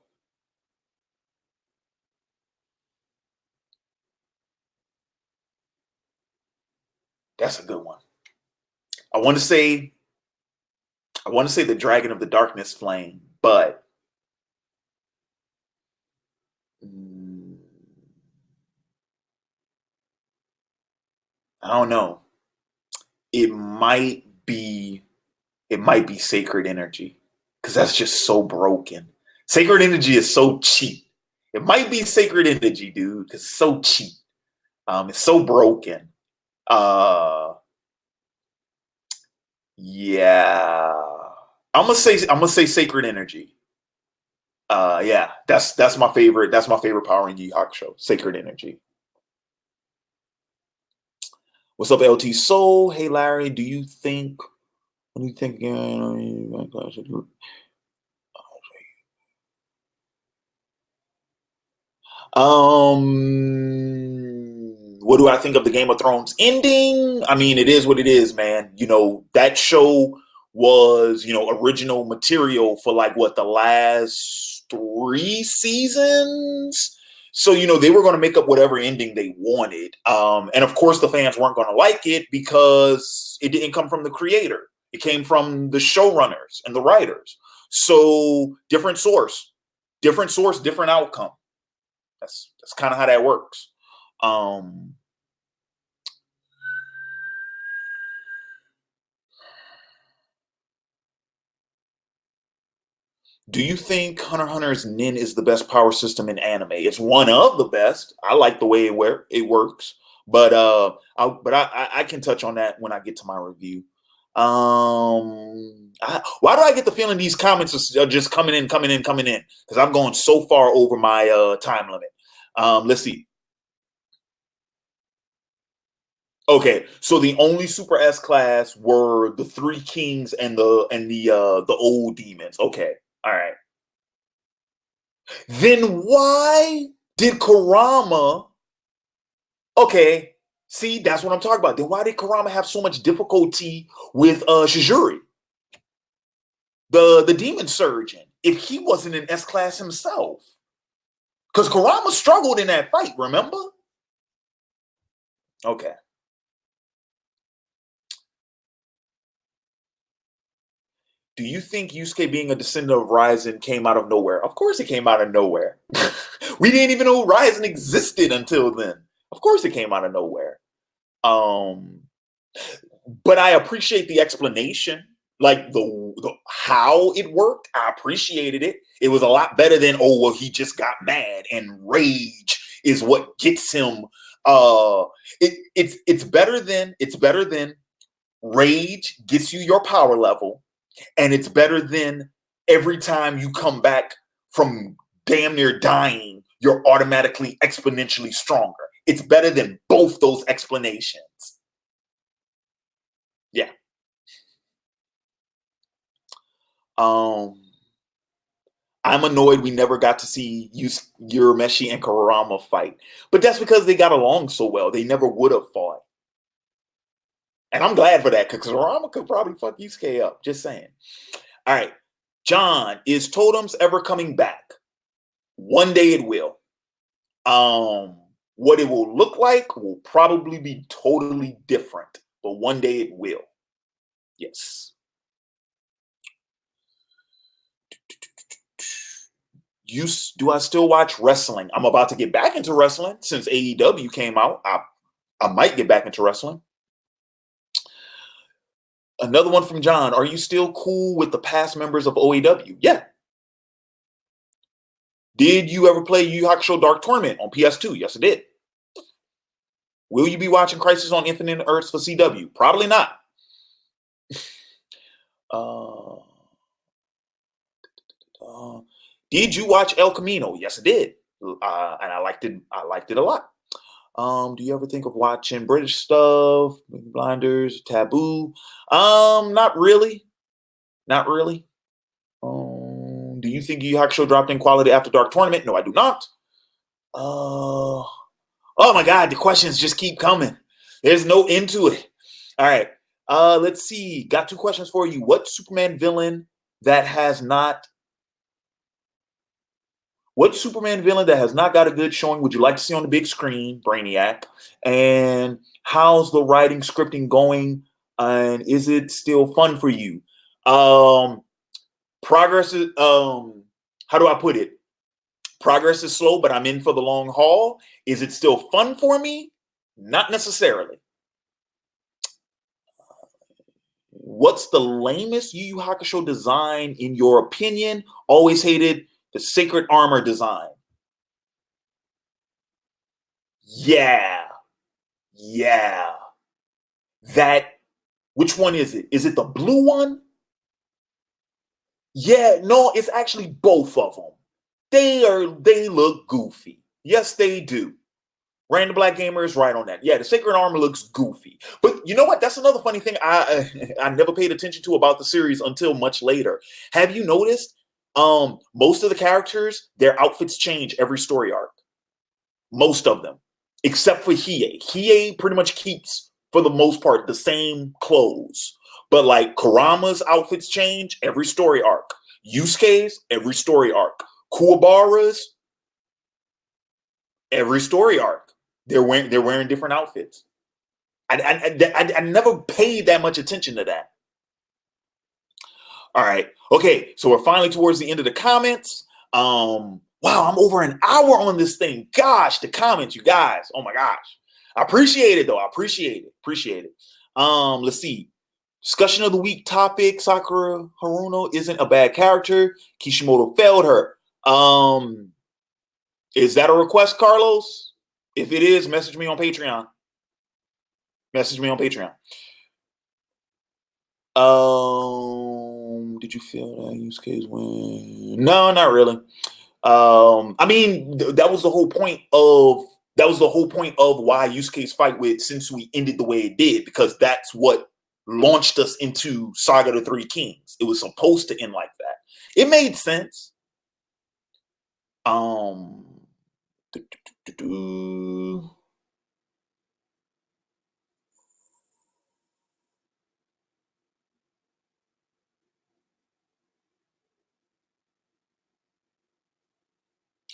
That's a good one. I want to say the Dragon of the Darkness Flame, but I don't know. It might be Sacred Energy because that's just so broken. Sacred Energy is so cheap. It might be Sacred Energy, dude, because it's so cheap. It's so broken. Yeah. I'm gonna say Sacred Energy. Yeah, that's my favorite. That's my favorite power in Yu Yu Hakusho. Sacred Energy. What's up, LT Soul? Hey, Larry. What do you think again? What do I think of the Game of Thrones ending? I mean, it is what it is, man. You know, that show was, original material for like what, the last 3 seasons. So, they were going to make up whatever ending they wanted. And of course, the fans weren't going to like it because it didn't come from the creator. It came from the showrunners and the writers. So different source, different outcome. That's kind of how that works. Do you think Hunter x Hunter's Nin is the best power system in anime? It's one of the best. I like the way it works, but I can touch on that when I get to my review. Why do I get the feeling these comments are just coming in? Because I'm going so far over my time limit. Let's see. Okay, so the only Super S class were the three kings and the old demons. Okay, all right. Then why did Kurama? Okay, see, that's what I'm talking about. Then why did Kurama have so much difficulty with Shizuri, the demon surgeon, if he wasn't an S class himself? Because Kurama struggled in that fight, remember? Okay. Do you think Yusuke being a descendant of Ryzen came out of nowhere? Of course it came out of nowhere. We didn't even know Ryzen existed until then. Of course it came out of nowhere. But I appreciate the explanation, like the how it worked. I appreciated it. It was a lot better than, oh, well, he just got mad and rage is what gets him. It's better than rage gets you your power level. And it's better than every time you come back from damn near dying, you're automatically exponentially stronger. It's better than both those explanations. Yeah. I'm annoyed we never got to see Urameshi and Kurama fight. But that's because they got along so well. They never would have fought. And I'm glad for that, because Kurama could probably fuck Yusuke up. Just saying. All right. John, is Totems ever coming back? One day it will. What it will look like will probably be totally different, but one day it will. Yes. Do I still watch wrestling? I'm about to get back into wrestling since AEW came out. I might get back into wrestling. Another one from John. Are you still cool with the past members of OAW? Yeah. Did you ever play Yu Yu Hakusho Dark Torment on PS2? Yes, I did. Will you be watching Crisis on Infinite Earths for CW? Probably not. Did you watch El Camino? Yes, I did. And I liked it. I liked it a lot. Do you ever think of watching British stuff, Blinders, Taboo? Not really. Not really. Do you think Yu Yu Hakusho dropped in quality after Dark Tournament? No, I do not. Oh my God, the questions just keep coming. There's no end to it. All right. Let's see. Got 2 questions for you. What Superman villain that has not got a good showing would you like to see on the big screen, Brainiac? And how's the writing, scripting going? And is it still fun for you? Progress is, how do I put it? Progress is slow, but I'm in for the long haul. Is it still fun for me? Not necessarily. What's the lamest Yu Yu Hakusho design in your opinion? Always hated the Sacred Armor design. Yeah. Which one is it? Is it the blue one? Yeah, no, it's actually both of them. They look goofy. Yes, they do. Random Black Gamer is right on that. Yeah, the Sacred Armor looks goofy. But you know what? That's another funny thing I never paid attention to about the series until much later. Have you noticed? Most of the characters, their outfits change every story arc. Most of them, except for Hiei. Hiei pretty much keeps, for the most part, the same clothes. But like Kurama's outfits change every story arc. Yusuke's every story arc. Kuwabara's every story arc. They're wearing different outfits. I never paid that much attention to that. All right. Okay. So we're finally towards the end of the comments. Wow, I'm over an hour on this thing. Gosh, the comments, you guys. Oh my gosh. I appreciate it though. I appreciate it. Let's see. Discussion of the week topic. Sakura Haruno isn't a bad character. Kishimoto failed her. Is that a request, Carlos? If it is, message me on Patreon. Did you feel that Yusuke's win? No, not really. I mean, that was the whole point of why Yusuke's fight with Sensui ended the way it did, because that's what launched us into Saga of the Three Kings. It was supposed to end like that. It made sense.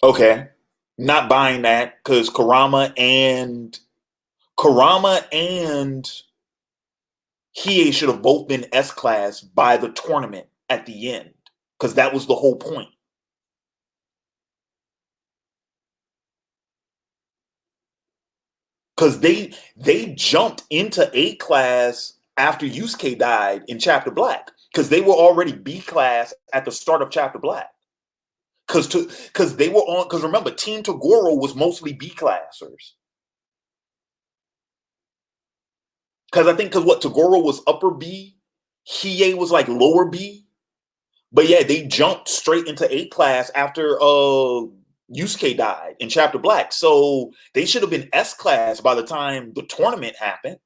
Okay, not buying that, because Kurama and Hiei should have both been S class by the tournament at the end, because that was the whole point. Because they jumped into A class after Yusuke died in Chapter Black, because they were already B class at the start of Chapter Black. Because they were on. Because remember, Team Toguro was mostly B classers. Because Toguro was upper B, Hiei was like lower B. But yeah, they jumped straight into A class after Yusuke died in Chapter Black. So they should have been S class by the time the tournament happened.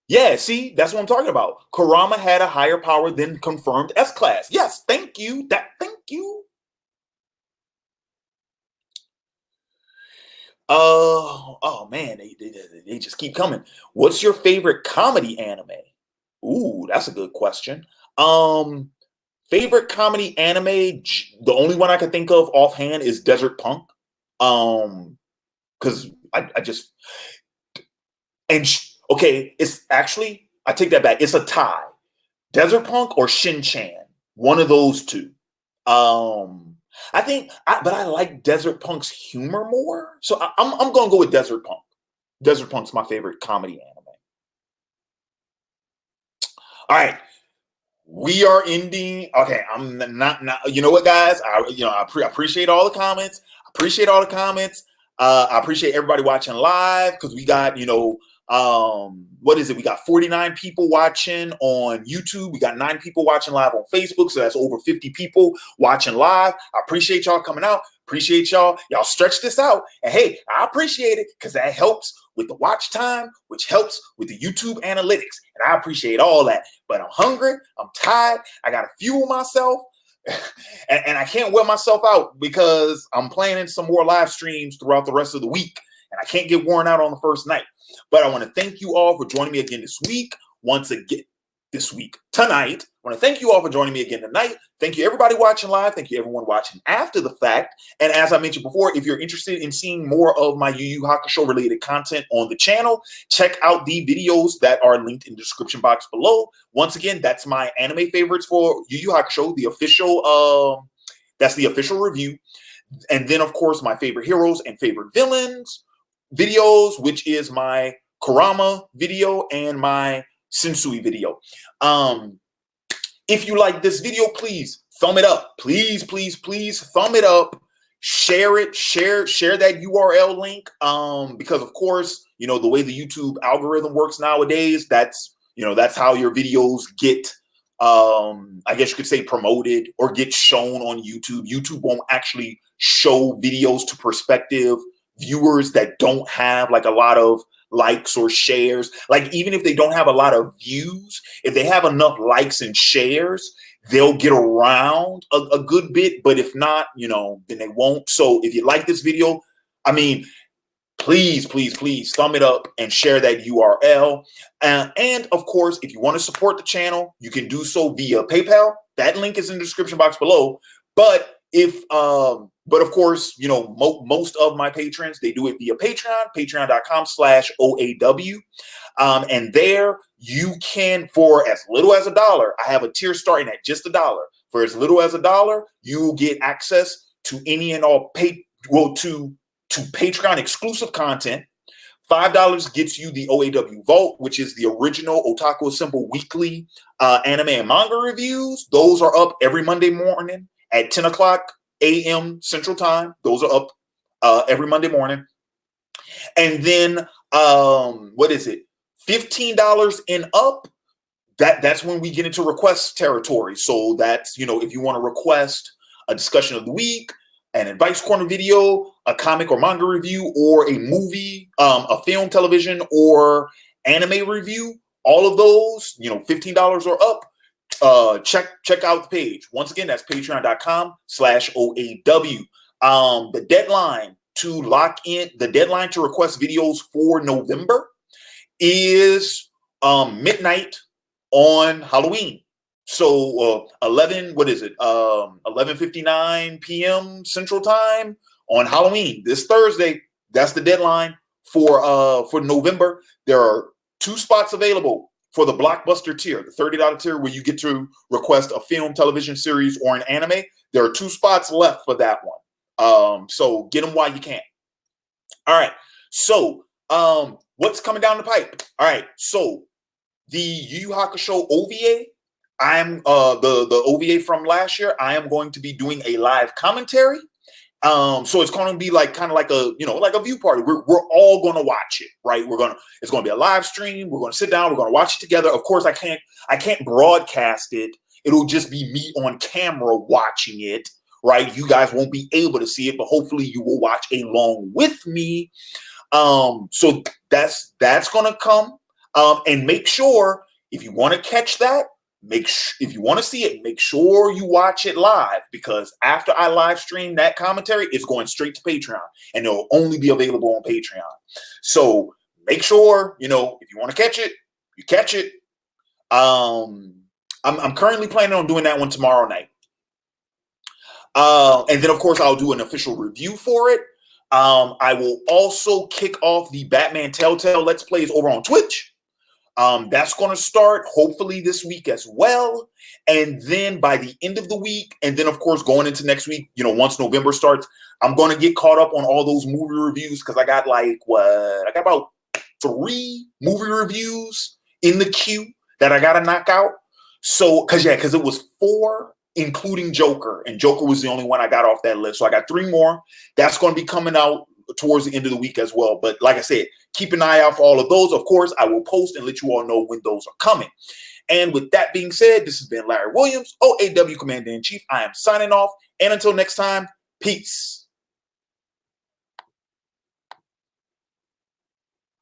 Yeah, see, that's what I'm talking about. Kurama had a higher power than confirmed S class. Yes, thank you. Thank you. Oh man, they just keep coming. What's your favorite comedy anime? Ooh, that's a good question. Favorite comedy anime, the only one I can think of offhand is Desert Punk. Because I just okay, it's actually, I take that back. It's a tie. Desert Punk or Shin-Chan. One of those two. I think, but I like Desert Punk's humor more. So I'm going to go with Desert Punk. Desert Punk's my favorite comedy anime. All right. We are ending. Okay, I'm not. You know what, guys? I appreciate all the comments. I appreciate everybody watching live, because we got, what is it? We got 49 people watching on YouTube. We got 9 people watching live on Facebook. So that's over 50 people watching live. I appreciate y'all coming out. Appreciate y'all. Y'all stretch this out. And hey, I appreciate it, because that helps with the watch time, which helps with the YouTube analytics. And I appreciate all that. But I'm hungry. I'm tired. I got to fuel myself. and I can't wear myself out, because I'm planning some more live streams throughout the rest of the week. And I can't get worn out on the first night. But I want to thank you all for joining me again this week. Tonight. I want to thank you all for joining me again tonight. Thank you, everybody watching live. Thank you, everyone watching after the fact. And as I mentioned before, if you're interested in seeing more of my Yu Yu Hakusho related content on the channel, check out the videos that are linked in the description box below. Once again, that's my anime favorites for Yu Yu Hakusho, that's the official review. And then, of course, my favorite heroes and favorite villains videos, which is my Kurama video and my Sensui video. If you like this video, please thumb it up. Please thumb it up. Share it. Share that URL link. Because of course, the way the YouTube algorithm works nowadays, that's how your videos get, I guess you could say, promoted or get shown on YouTube. YouTube won't actually show videos to prospective viewers that don't have like a lot of likes or shares. Like, even if they don't have a lot of views, if they have enough likes and shares, they'll get around a good bit. But if not, then they won't. So if you like this video, I mean, please, please, please thumb it up and share that URL. And of course, if you want to support the channel, you can do so via PayPal. That link is in the description box below. But but of course, most of my patrons, they do it via Patreon, patreon.com/OAW. And there you can, for as little as $1, I have a tier starting at just $1. For as little as $1, you will get access to any and all to Patreon exclusive content. $5 gets you the OAW Vault, which is the original Otaku Assemble weekly anime and manga reviews. Those are up every Monday morning at 10 o'clock a.m. Central Time. Those are up every Monday morning. And then, what is it? $15 and up. That's when we get into request territory. So that's, if you want to request a discussion of the week, an advice corner video, a comic or manga review, or a movie, a film, television, or anime review, all of those, $15 or up. Check out the page. Once again, that's patreon.com/OAW. The deadline to request videos for November is midnight on Halloween. So 11:59 p.m. Central Time on Halloween, this Thursday. That's the deadline for November. There are 2 spots available for the blockbuster tier, the $30 tier, where you get to request a film, television series, or an anime. There are 2 spots left for that one. So get them while you can. All right. So what's coming down the pipe? All right. So the Yu Yu Hakusho OVA, I'm the OVA from last year. I am going to be doing a live commentary. So it's going to be kind of like a view party. We're all going to watch it, right? It's going to be a live stream. We're going to sit down. We're going to watch it together. Of course, I can't broadcast it. It'll just be me on camera watching it, right? You guys won't be able to see it, but hopefully you will watch along with me. So that's going to come. And make sure, if you want to catch that, if you want to see it, make sure you watch it live, because after I live stream that commentary, it's going straight to Patreon, and it'll only be available on Patreon. So make sure, if you want to catch it, you catch it. I'm currently planning on doing that one tomorrow night. And then of course I'll do an official review for it. I will also kick off the Batman Telltale Let's Plays over on Twitch. That's going to start hopefully this week as well. And then by the end of the week, and then of course going into next week, once November starts, I'm going to get caught up on all those movie reviews, because I got about 3 movie reviews in the queue that I got to knock out. So, because it was 4, including Joker, and Joker was the only one I got off that list. So I got 3 more. That's going to be coming out towards the end of the week as well. But like I said, keep an eye out for all of those. Of course, I will post and let you all know when those are coming. And with that being said, this has been Larry Williams, OAW Commander-in-Chief. I am signing off. And until next time, peace.